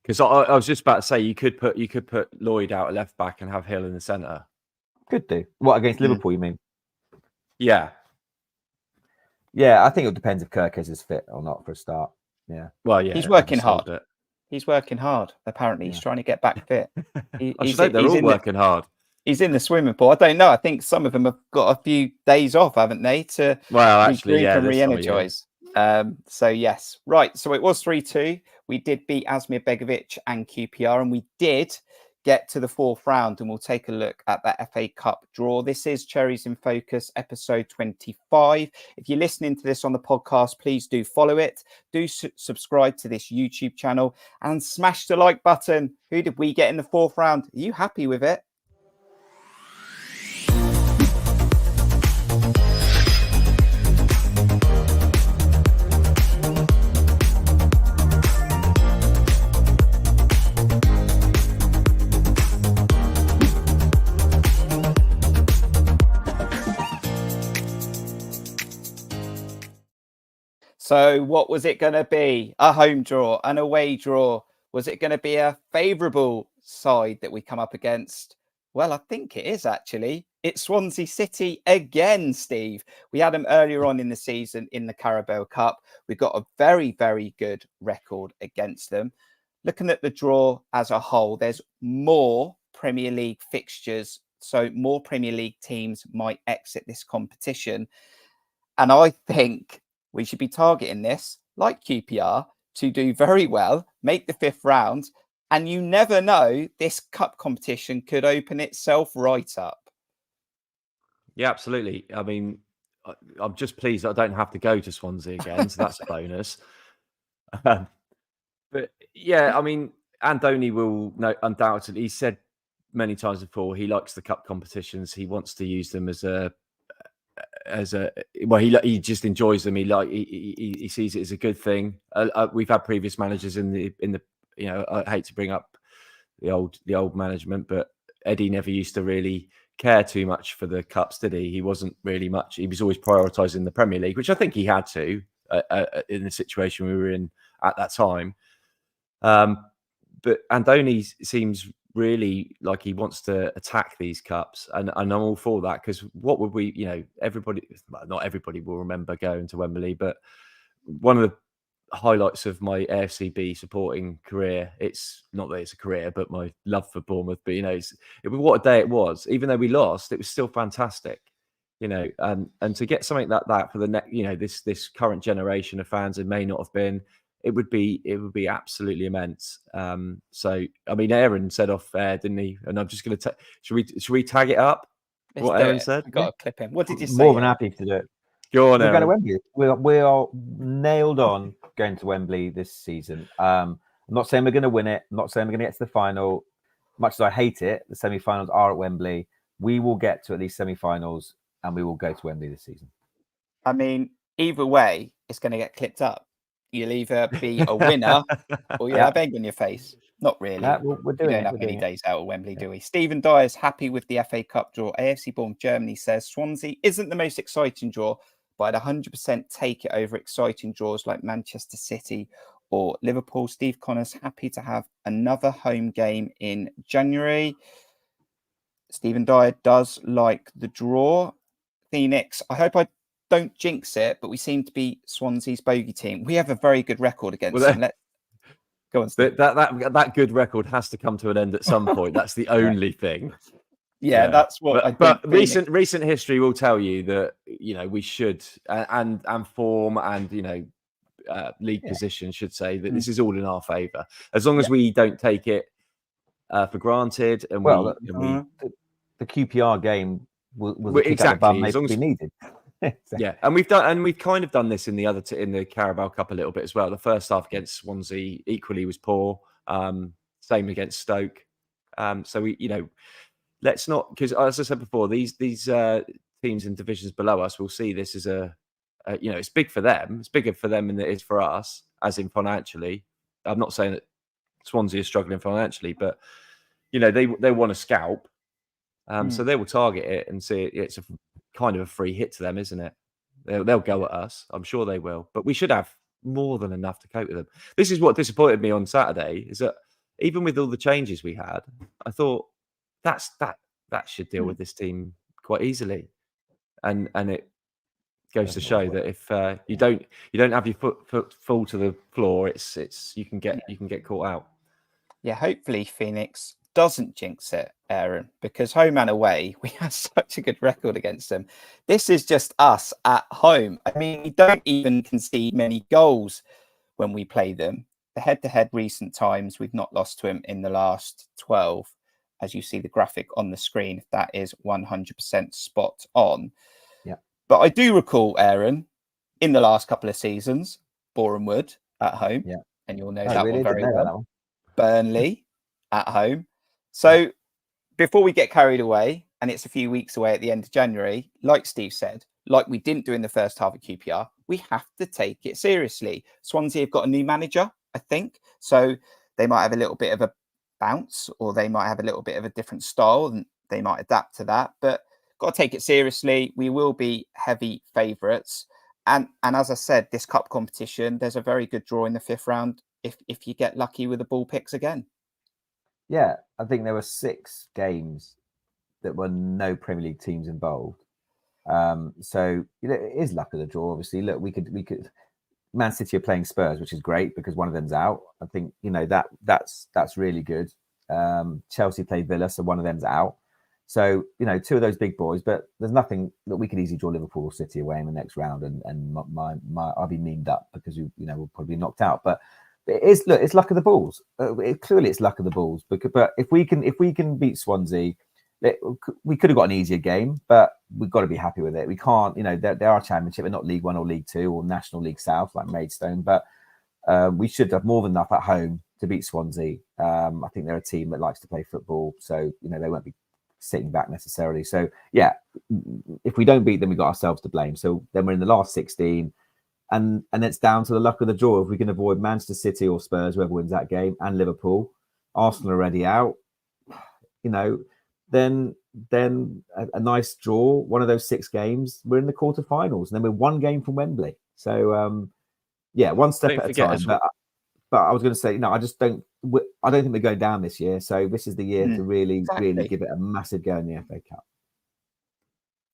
Because I was just about to say you could put Lloyd out at left back and have Hill in the centre. Could do. What, against Liverpool, you mean? Yeah. Yeah, I think it depends if Kirk is fit or not for a start. Yeah. Well, yeah. He's working hard. He's working hard. Apparently, he's trying to get back fit. I should hope they're all working hard. He's in the swimming pool. I don't know. I think some of them have got a few days off, haven't they, to regroup and re-energise. So yes, right. So it was 3-2. We did beat Asmir Begovic and QPR, and we did get to the fourth round, and we'll take a look at that FA Cup draw. This is Cherries in Focus, episode 25. If you're listening to this on the podcast, please do follow it. Do subscribe to this YouTube channel and smash the like button. Who did we get in the fourth round? Are you happy with it? So what was it going to be? A home draw, an away draw? Was it going to be a favourable side that we come up against? Well, I think it is actually. It's Swansea City again, Steve. We had them earlier on in the season in the Carabao Cup. We got a very, very good record against them. Looking at the draw as a whole, there's more Premier League fixtures. So more Premier League teams might exit this competition. And I think we should be targeting this, like QPR, to do very well, make the fifth round, and you never know, this cup competition could open itself right up. Yeah, absolutely. I mean, I'm just pleased that I don't have to go to Swansea again, so that's a bonus. But yeah, I mean, Andoni will undoubtedly, he said many times before, he likes the cup competitions. He wants to use them he just enjoys them. He sees it as a good thing. We've had previous managers in the I hate to bring up the old management, but Eddie never used to really care too much for the cups, did he? He wasn't really much. He was always prioritising the Premier League, which I think he had to in the situation we were in at that time. But Andoni seems really like he wants to attack these cups, and I'm all for that, because what would we, not everybody will remember going to Wembley, but one of the highlights of my AFCB supporting career, it's not that it's a career, but my love for Bournemouth, but what a day it was. Even though we lost, it was still fantastic, and to get something like that for the next, this current generation of fans, it may not have been. It would be absolutely immense. So, I mean, Aaron said off air, didn't he? And I'm just going to should we tag it up? What Aaron said? I've got to clip him. What did you say? More than happy to do it. Go on, We're Aaron. going to Wembley. We are nailed on going to Wembley this season. I'm not saying we're going to win it. I'm not saying we're going to get to the final. Much as I hate it, the semi-finals are at Wembley. We will get to at least semi-finals, and we will go to Wembley this season. I mean, either way, it's going to get clipped up. You'll either be a winner or you'll have egg on your face. Not really. We're doing we don't have many days out at Wembley, do we? Stephen Dyer is happy with the FA Cup draw. AFC Bournemouth Germany says Swansea isn't the most exciting draw, but I'd 100% take it over exciting draws like Manchester City or Liverpool. Steve Connor's happy to have another home game in January. Stephen Dyer does like the draw. Phoenix, I hope I don't jinx it, but we seem to be Swansea's bogey team. We have a very good record against them. Go on, Steve. That good record has to come to an end at some point. That's the only thing. Yeah, that's what. But recent history will tell you that we should and form and league position should say that this is all in our favour, as long as we don't take it for granted. And the QPR game was exactly as long as we needed. Yeah, and we've kind of done this in the in the Carabao Cup a little bit as well. The first half against Swansea equally was poor. Same against Stoke. So we, let's not, because as I said before, these teams in divisions below us will see this as it's big for them. It's bigger for them than it is for us, as in financially. I'm not saying that Swansea is struggling financially, but they want to scalp. So they will target it and see it's a kind of a free hit to them, isn't it? They'll go at us. I'm sure they will. But we should have more than enough to cope with them. This is what disappointed me on Saturday, is that even with all the changes we had, I thought that should deal with this team quite easily. And it goes to show that if you don't have your foot fall to the floor, it's you can get caught out. Yeah, hopefully Phoenix doesn't jinx it, Aaron, because home and away, we have such a good record against them. This is just us at home. I mean, we don't even concede many goals when we play them. The head-to-head recent times, we've not lost to them in the last 12, as you see the graphic on the screen. That is 100% spot on. Yeah. But I do recall, Aaron, in the last couple of seasons, Bournemouth at home. Yeah. And you'll know that one very know well. that one. Burnley at home. So before we get carried away, and it's a few weeks away at the end of January, like Steve said, like we didn't do in the first half of QPR, we have to take it seriously. Swansea have got a new manager, I think. So they might have a little bit of a bounce, or they might have a little bit of a different style, and they might adapt to that. But got to take it seriously. We will be heavy favourites. And as I said, this cup competition, there's a very good draw in the 5th round if you get lucky with the ball picks again. Yeah, I think there were 6 games that were no Premier League teams involved. So it is luck of the draw. Obviously, look, we could. Man City are playing Spurs, which is great because one of them's out. I think that's really good. Chelsea play Villa, so one of them's out. So 2 of those big boys, but there's nothing that we could easily draw Liverpool or City away in the next round, and I'll be memed up because we'll probably be knocked out. But it's luck of the balls. Clearly, it's luck of the balls. But if we can beat Swansea, we could have got an easier game, but we've got to be happy with it. We can't, they are a championship, they're not League One or League Two or National League South like Maidstone, but we should have more than enough at home to beat Swansea. I think they're a team that likes to play football, so they won't be sitting back necessarily. So yeah, if we don't beat them, we've got ourselves to blame. So then we're in the last 16, and it's down to the luck of the draw. If we can avoid Manchester City or Spurs, whoever wins that game, and Liverpool, Arsenal already out, then a nice draw, one of those 6 games, we're in the quarterfinals, and then we're 1 game from Wembley. So one step at a time. But I was going to say, I don't think we're going down this year. So this is the year to really give it a massive go in the FA Cup.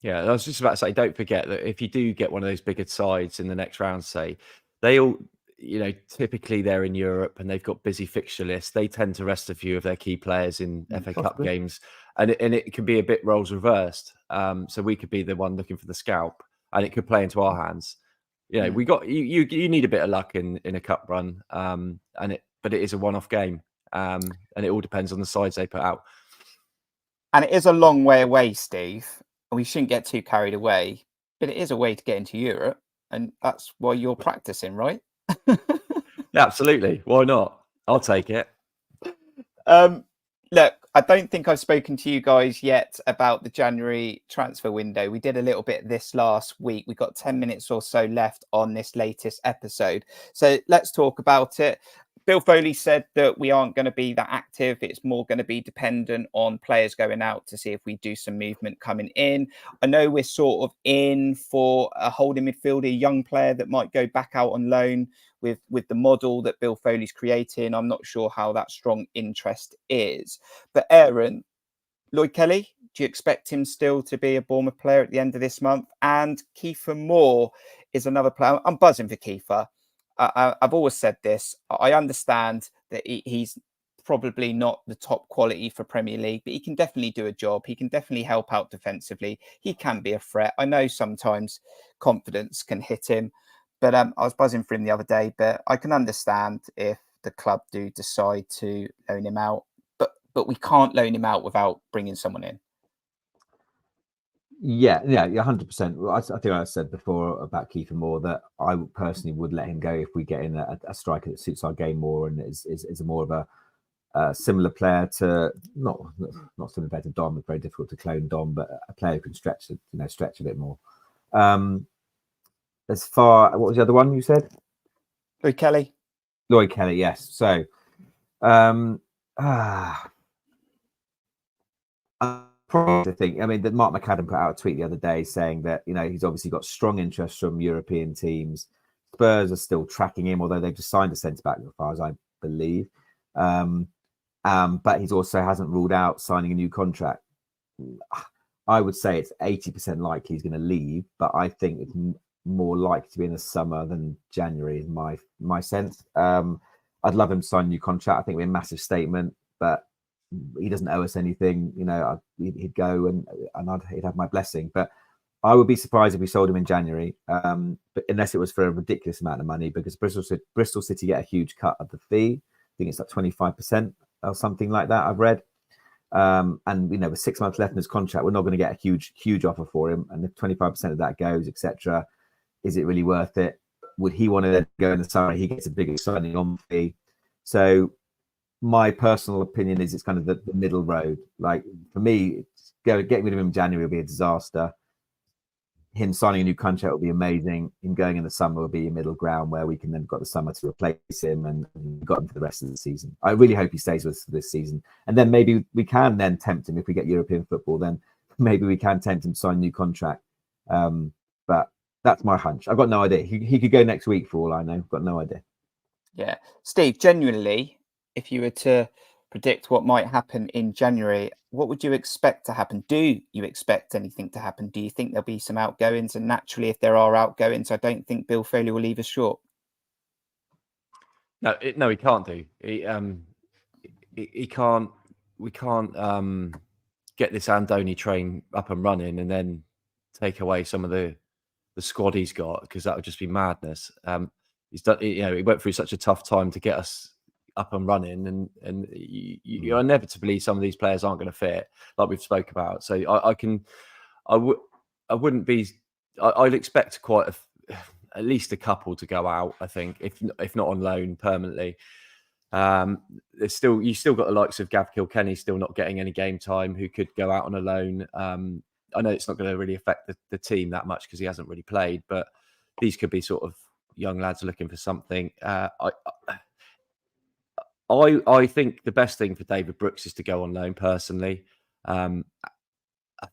Yeah, I was just about to say, don't forget that if you do get one of those bigger sides in the next round, say, they all, typically they're in Europe and they've got busy fixture lists. They tend to rest a few of their key players in FA Cup games, and it can be a bit roles reversed. So we could be the one looking for the scalp, and it could play into our hands. We got you need a bit of luck in a cup run, but it is a one-off game, and it all depends on the sides they put out. And it is a long way away, Steve. We shouldn't get too carried away, but it is a way to get into Europe, and that's why you're practicing, right? Yeah, absolutely. Why not? I'll take it. Look, I don't think I've spoken to you guys yet about the January transfer window. We did a little bit this last week. We've got 10 minutes or so left on this latest episode. So let's talk about it. Bill Foley said that we aren't going to be that active. It's more going to be dependent on players going out to see if we do some movement coming in. I know we're sort of in for a holding midfielder, a young player that might go back out on loan with the model that Bill Foley's creating. I'm not sure how that strong interest is. But Aaron, Lloyd Kelly, do you expect him still to be a Bournemouth player at the end of this month? And Kiefer Moore is another player. I'm buzzing for Kiefer. I've always said this. I understand that he's probably not the top quality for Premier League, but he can definitely do a job. He can definitely help out defensively. He can be a threat. I know sometimes confidence can hit him, but I was buzzing for him the other day. But I can understand if the club do decide to loan him out, but we can't loan him out without bringing someone in. Yeah, 100%. I think I said before about Kiefer Moore that I personally would let him go if we get in a striker that suits our game more and is a more of a similar player to not similar player to Dom. It's very difficult to clone Dom, but a player who can stretch a bit more. As far, what was the other one you said? Lloyd Kelly, yes. So, I probably the thing. I mean, that Mark McAdam put out a tweet the other day saying that, you know, he's obviously got strong interest from European teams. Spurs are still tracking him, although they've just signed a centre back, as far as I believe. But he's also hasn't ruled out signing a new contract. I would say it's 80% likely he's going to leave, but I think it's more likely to be in the summer than January, is my sense. I'd love him to sign a new contract. I think it'd be a massive statement, but he doesn't owe us anything. You know, he'd go and he'd have my blessing. But I would be surprised if we sold him in January, but unless it was for a ridiculous amount of money, because Bristol City get a huge cut of the fee. I think it's like 25% or something like that, I've read. And you know, with 6 months left in his contract, we're not going to get a huge offer for him. And if 25% of that goes, etc., is it really worth it? Would he want to then go in the summer? He gets a bigger signing on fee. So my personal opinion is it's kind of the middle road. Like for me, getting rid of him in January will be a disaster. Him signing a new contract will be amazing. Him going in the summer will be a middle ground where we can then got the summer to replace him and got him for the rest of the season. I really hope he stays with us for this season. And then maybe we can then tempt him if we get European football. Then maybe we can tempt him to sign a new contract. But that's my hunch. I've got no idea. He could go next week for all I know. I've got no idea. Yeah. Steve, genuinely, if you were to predict what might happen in January, what would you expect to happen? Do you expect anything to happen? Do you think there'll be some outgoings? And naturally, if there are outgoings, I don't think Bill Foley will leave us short. No, he can't do. He can't. We can't get this Andoni train up and running and then take away some of the squad he's got, because that would just be madness. He's done. You know, he went through such a tough time to get us up and running, and you inevitably some of these players aren't going to fit, like we've spoke about. So I'd expect at least a couple to go out. I think if not on loan permanently. You still got the likes of Gav Kilkenny still not getting any game time, who could go out on a loan. I know it's not going to really affect the team that much because he hasn't really played, but these could be sort of young lads looking for something. I think the best thing for David Brooks is to go on loan personally. I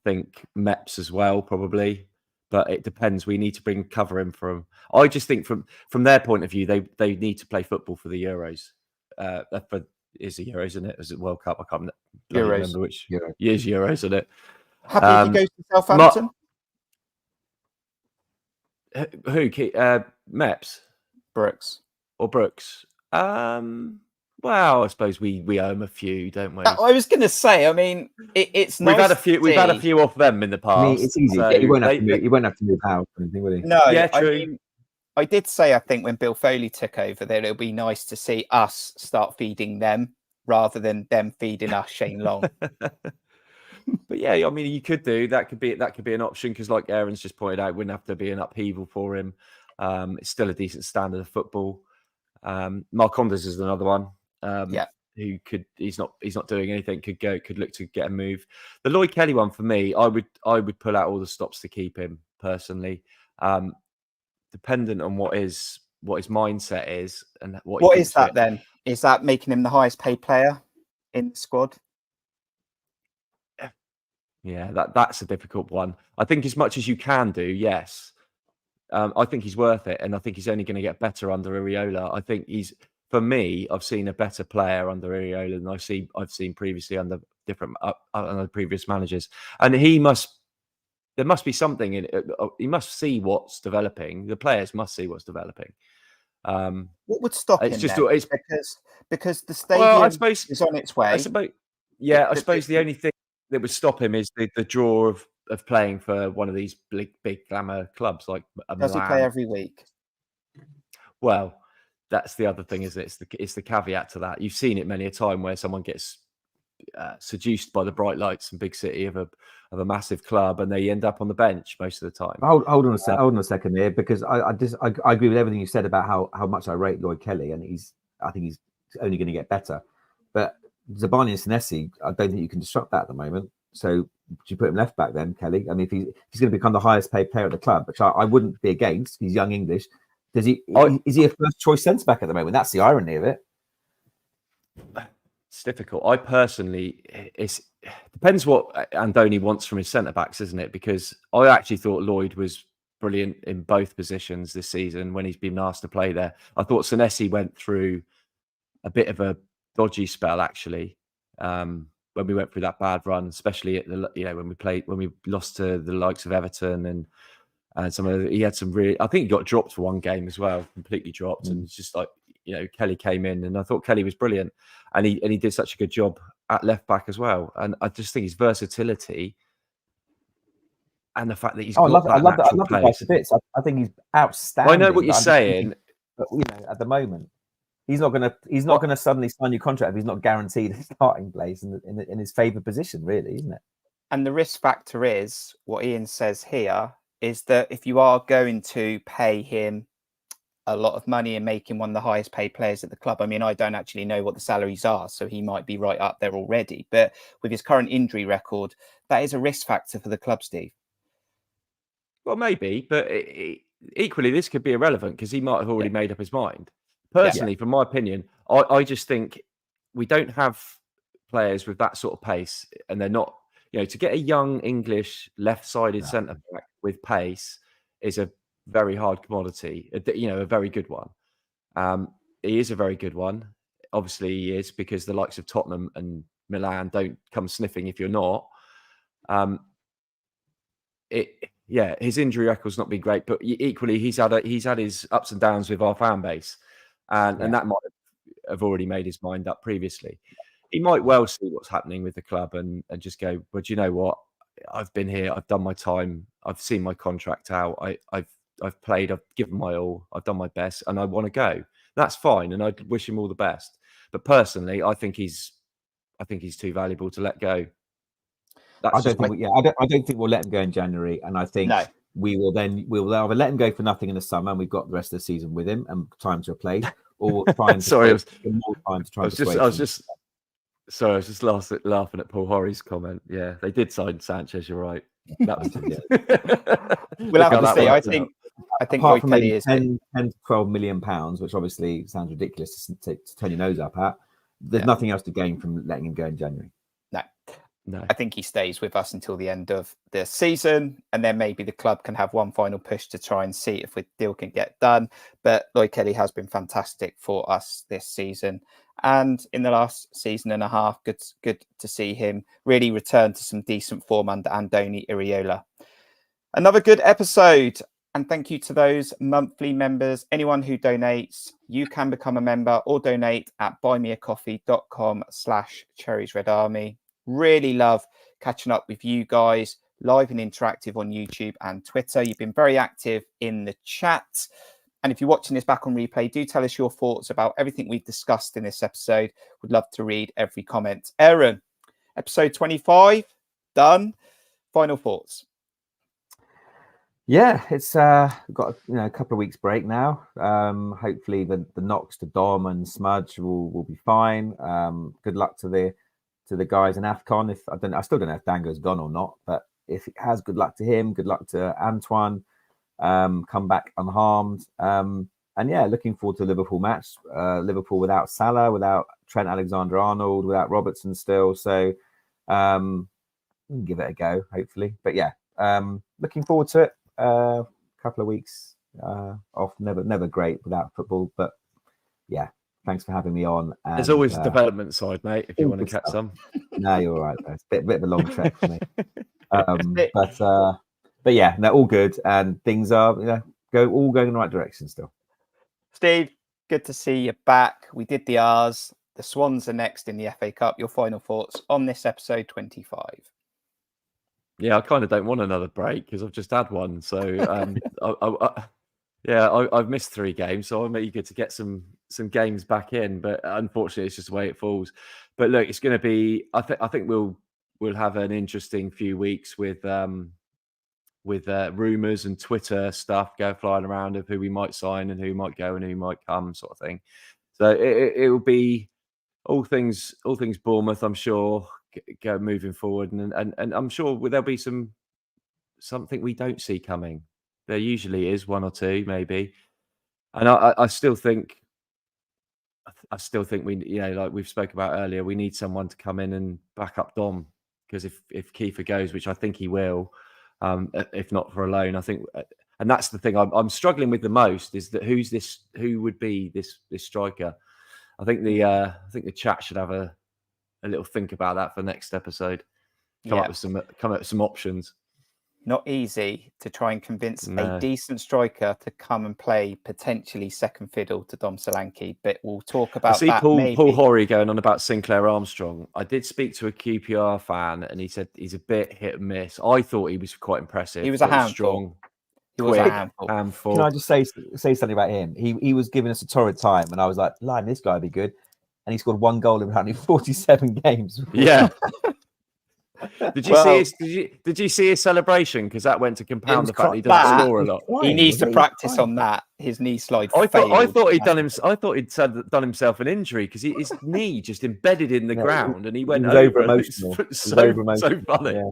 think Meps as well, probably, but it depends. We need to cover him from. I just think from their point of view, they need to play football for the Euros. Is the Euros, isn't it? Is it World Cup? I can't remember which year's Euros, isn't it? Happy if he goes to Southampton. Who? Meps? Brooks? Well, I suppose we owe him a few, don't we? I was going to say. I mean, it's nice. We've had a few off them in the past. I mean, it's easy. So he won't have to move out or anything, will he? No, yeah, true. I did say, I think when Bill Foley took over, that it'll be nice to see us start feeding them rather than them feeding us Shane Long. But yeah, I mean, you could do that. Could be an option, because, like Aaron's just pointed out, it wouldn't have to be an upheaval for him. It's still a decent standard of football. Marcondes is another one. Who could? He's not doing anything. Could look to get a move. The Lloyd Kelly one for me, I would pull out all the stops to keep him personally. Dependent on what his mindset is and what is that then? Is that making him the highest paid player in the squad? Yeah, that's a difficult one. I think as much as you can do, yes. I think he's worth it, and I think he's only going to get better under Iriola. I think for me, I've seen a better player under Iriola than I've seen previously under different under previous managers, and there must be something in it. He must see what's developing. The players must see what's developing. What would stop him? Because the stadium is on its way. I suppose the only thing that would stop him is the draw of playing for one of these big glamour clubs like Does Milan. He play every week? Well, that's the other thing, isn't it? It's the caveat to that. You've seen it many a time where someone gets seduced by the bright lights and big city of a massive club, and they end up on the bench most of the time. Hold on a second here, because I agree with everything you said about how much I rate Lloyd Kelly, and I think he's only going to get better. But Zabani and Senesi, I don't think you can disrupt that at the moment. So do you put him left back then, Kelly? I mean, if he's going to become the highest paid player at the club, which I wouldn't be against. He's young English. Is he a first choice centre back at the moment? That's the irony of it. It's difficult. I personally, it depends what Andoni wants from his centre backs, isn't it? Because I actually thought Lloyd was brilliant in both positions this season when he's been asked to play there. I thought Senesi went through a bit of a dodgy spell actually when we went through that bad run, especially at the when we lost to the likes of Everton and some of he had some really. I think he got dropped for one game as well, completely dropped, and it's just like Kelly came in, and I thought Kelly was brilliant, and he did such a good job at left back as well, and I just think his versatility and the fact that he's got that natural pace. I think he's outstanding. I know what you're saying, but at the moment. He's not gonna suddenly sign your contract if he's not guaranteed a starting place in his favoured position, really, isn't it? And the risk factor is what Ian says here is that if you are going to pay him a lot of money and make him one of the highest paid players at the club. I mean, I don't actually know what the salaries are, so he might be right up there already. But with his current injury record, that is a risk factor for the club, Steve. Well, maybe, but equally, this could be irrelevant because he might have already made up his mind. Personally, from my opinion, I just think we don't have players with that sort of pace, and they're not, to get a young English left-sided centre back with pace is a very hard commodity. A very good one. He is a very good one. Obviously, he is because the likes of Tottenham and Milan don't come sniffing if you're not. His injury record's not been great, but equally he's had his ups and downs with our fan base. And that might have already made his mind up previously. He might well see what's happening with the club and just go, but you know what? I've been here. I've done my time. I've seen my contract out. I've played. I've given my all. I've done my best, and I want to go. That's fine, and I wish him all the best. But personally, I think he's too valuable to let go. I don't think we'll let him go in January, and I think we'll either let him go for nothing in the summer, and we've got the rest of the season with him and time to replace, or we'll try and more time to try. I was just laughing at Paul Horry's comment. Yeah, they did sign Sanchez. You're right. That was we'll have to see. I think apart from Kelly is 10 to 12 million pounds, which obviously sounds ridiculous to turn your nose up at. There's nothing else to gain from letting him go in January. No, I think he stays with us until the end of the season, and then maybe the club can have one final push to try and see if the deal can get done. But Lloyd Kelly has been fantastic for us this season, and in the last season and a half, good to see him really return to some decent form under Andoni Iraola. Another good episode, and thank you to those monthly members. Anyone who donates, you can become a member or donate at buymeacoffee.com/Cherries Red Army. Really love catching up with you guys live and interactive on YouTube and Twitter. You've been very active in the chat. And if you're watching this back on replay, do tell us your thoughts about everything we've discussed in this episode. We'd love to read every comment. Aaron, episode 25, done. Final thoughts. Yeah, it's got a couple of weeks break now. Hopefully the knocks to Dom and Smudge will be fine. Good luck to the guys in AFCON. I still don't know if Dango's gone or not, but if it has, good luck to him. Good luck to Antoine. Come back unharmed. And looking forward to the Liverpool match. Liverpool without Salah, without Trent Alexander-Arnold, without Robertson still. So we can give it a go, hopefully. But looking forward to it. Couple of weeks off. Never great without football, but thanks for having me on. And, there's always a development side, mate, if you want to catch some. No, you're all right. It's a bit of a long trek for me. All good, and things are all going in the right direction still. Steve, good to see you back. We did the R's. The Swans are next in the FA Cup. Your final thoughts on this episode 25? Yeah, I kind of don't want another break because I've just had one. So I've missed 3 games, so I'm eager to get some games back in. But unfortunately, it's just the way it falls. But look, it's going to be. I think we'll have an interesting few weeks with rumours and Twitter stuff flying around of who we might sign and who might go and who might come, sort of thing. So it will be all things Bournemouth, I'm sure, go moving forward, and I'm sure there'll be something we don't see coming. There usually is 1 or 2, maybe, and I still think I still think we, like we've spoke about earlier, we need someone to come in and back up Dom, because if Kiefer goes, which I think he will, if not for a loan, I think, and that's the thing I'm struggling with the most, is that who would be this striker? I think the chat should have a little think about that for next episode. Come up with some options. Not easy to try and convince No. a decent striker to come and play potentially second fiddle to Dom Solanke, but we'll talk about I see that. Paul Horry going on about Sinclair Armstrong. I did speak to a QPR fan, and he said he's a bit hit and miss. I thought he was quite impressive. He was a handful. Strong. He was a handful. Can I just say something about him? He was giving us a torrid time, and I was like, "Line, this guy would be good." And he scored 1 goal in apparently 47 games. Yeah. Did you see his celebration? Because that went to compound the fact he doesn't score a lot. He needs to practice on that. His knee slide. I thought he'd done himself an injury, because his knee just embedded in the ground, and he went over emotional. So funny. Yeah.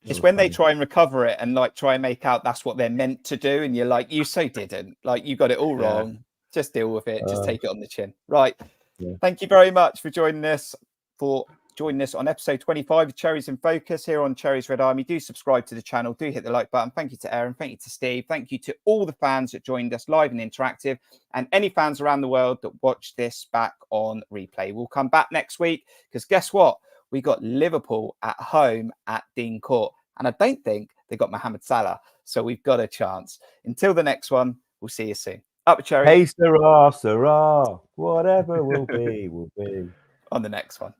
It's when they try and recover it and like try and make out that's what they're meant to do, and you're like, you so didn't. Like, you got it all wrong. Just deal with it. Just take it on the chin. Right. Yeah. Thank you very much for joining us on episode 25 of Cherries in Focus here on Cherries Red Army. Do subscribe to the channel. Do hit the like button. Thank you to Aaron. Thank you to Steve. Thank you to all the fans that joined us live and interactive, and any fans around the world that watch this back on replay. We'll come back next week, because guess what? We got Liverpool at home at Dean Court, and I don't think they got Mohamed Salah, so we've got a chance. Until the next one, we'll see you soon. Up, Cherry. Hey, Sarah, whatever will be, will be. On the next one.